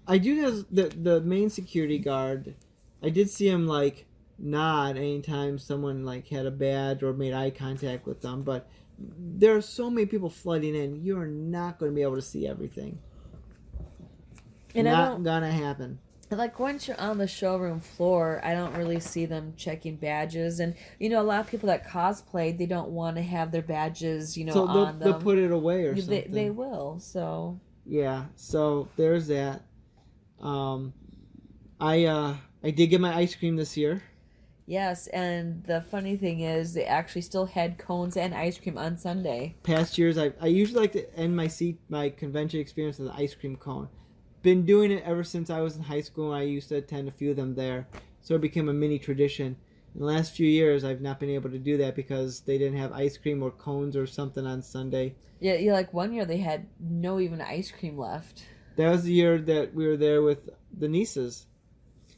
I do know the main security guard. I did see him like nod anytime someone like had a badge or made eye contact with them. But there are so many people flooding in. You are not going to be able to see everything. And not gonna happen. Like once you're on the showroom floor, I don't really see them checking badges. And a lot of people that cosplay, they don't want to have their badges, so on them. They'll put it away or something. They will. So yeah. So there's that. I did get my ice cream this year. Yes, and the funny thing is they actually still had cones and ice cream on Sunday. Past years, I usually like to end my convention experience with an ice cream cone. Been doing it ever since I was in high school, and I used to attend a few of them there. So it became a mini tradition. In the last few years, I've not been able to do that because they didn't have ice cream or cones or something on Sunday. Yeah, like one year they had no even ice cream left. That was the year that we were there with the nieces.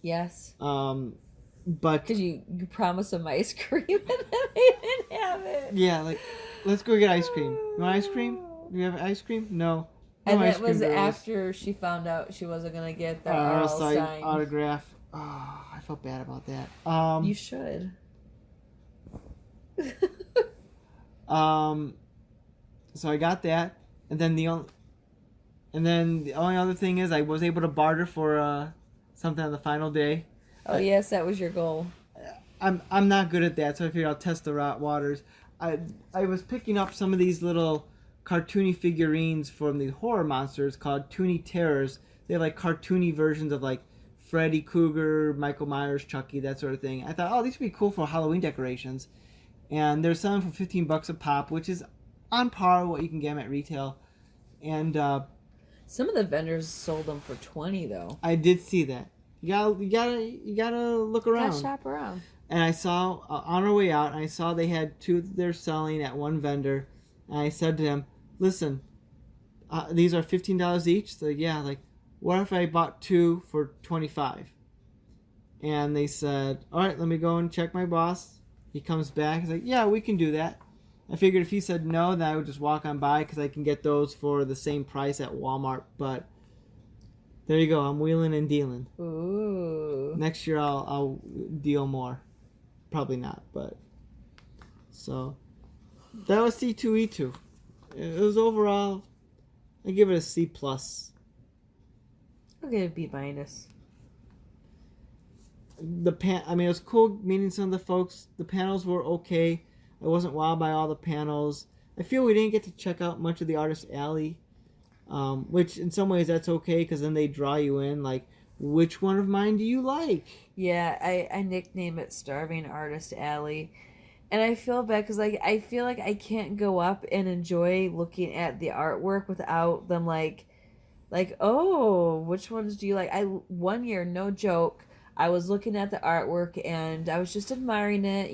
Yes. But because you promised them ice cream and then they didn't have it. Yeah, like let's go get ice cream. You want ice cream? Do you have ice cream? No. And that was after she found out she wasn't gonna get the R.L. Stein autograph. Oh, I felt bad about that. You should. So I got that, and then the only other thing is I was able to barter for something on the final day. Oh yes, that was your goal. I'm not good at that, so I figured I'll test the waters. I was picking up some of these little cartoony figurines from the horror monsters called Toonie Terrors. They're like cartoony versions of like Freddy Krueger, Michael Myers, Chucky, that sort of thing. I thought, oh, these would be cool for Halloween decorations. And they're selling for $15 a pop, which is on par with what you can get them at retail. And some of the vendors sold them for $20 though. I did see that. You gotta look around. Gotta shop around. And I saw on our way out, I saw they had two that they're selling at one vendor. And I said to them, "Listen, these are $15 each." So yeah, like, what if I bought two for $25? And they said, "All right, let me go and check my boss." He comes back. He's like, "Yeah, we can do that." I figured if he said no, then I would just walk on by because I can get those for the same price at Walmart. But there you go. I'm wheeling and dealing. Ooh. Next year I'll deal more. Probably not, but so that was C2E2. It was overall, I give it a C+. I'll give it B-. It was cool meeting some of the folks. The panels were okay. I wasn't wowed by all the panels. I feel we didn't get to check out much of the Artist Alley, which in some ways that's okay because then they draw you in. Like which one of mine do you like? Yeah, I nickname it Starving Artist Alley. And I feel bad because like I feel like I can't go up and enjoy looking at the artwork without them like, oh, which ones do you like? I one year, no joke, I was looking at the artwork and I was just admiring it.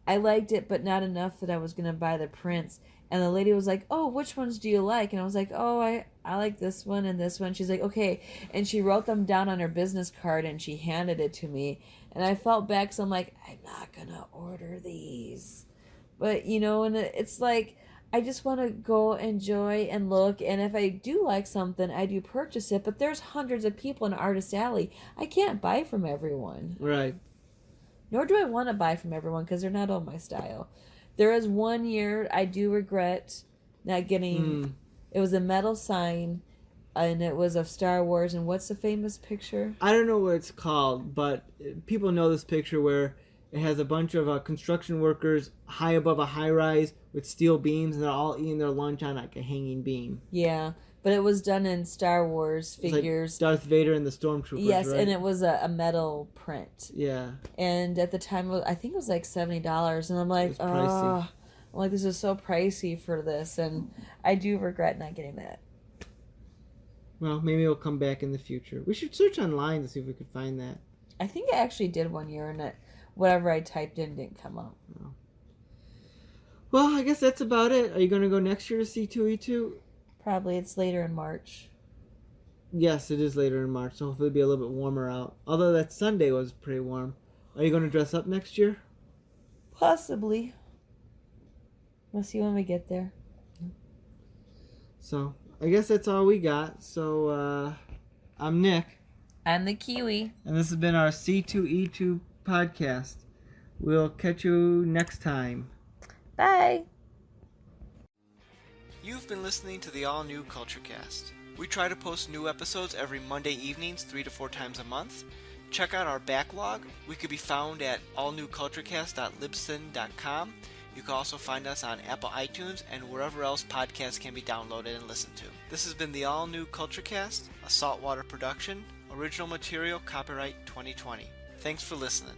I liked it, but not enough that I was gonna buy the prints. And the lady was like, "Oh, which ones do you like?" And I was like, "Oh, I like this one and this one." She's like, "Okay," and she wrote them down on her business card and she handed it to me. And I felt bad because I'm like, I'm not gonna order these, but and it's like I just want to go enjoy and look. And if I do like something, I do purchase it. But there's hundreds of people in Artist Alley. I can't buy from everyone. Right. Nor do I want to buy from everyone because they're not all my style. There is one year I do regret not getting. It was a metal sign, and it was of Star Wars. And what's the famous picture? I don't know what it's called, but people know this picture where it has a bunch of construction workers high above a high-rise with steel beams, and they're all eating their lunch on like a hanging beam. Yeah, but it was done in Star Wars figures. Like Darth Vader and the Stormtroopers, yes, right? and it was a metal print. Yeah. And at the time, I think it was like $70, and I'm like, oh, I'm like, this is so pricey for this, and I do regret not getting that. Well, maybe it'll come back in the future. We should search online to see if we could find that. I think I actually did one year, and whatever I typed in didn't come up. Oh. Well, I guess that's about it. Are you going to go next year to C2E2? Probably. It's later in March. Yes, it is later in March, so hopefully it'll be a little bit warmer out. Although that Sunday was pretty warm. Are you going to dress up next year? Possibly. We'll see when we get there. So, I guess that's all we got. So, I'm Nick. I'm the Kiwi. And this has been our C2E2 podcast. We'll catch you next time. Bye. You've been listening to the all-new CultureCast. We try to post new episodes every Monday evenings 3 to 4 times a month. Check out our backlog. We could be found at allnewculturecast.libsyn.com. You can also find us on Apple iTunes and wherever else podcasts can be downloaded and listened to. This has been the all-new CultureCast, a Saltwater production. Original material copyright 2020. Thanks for listening.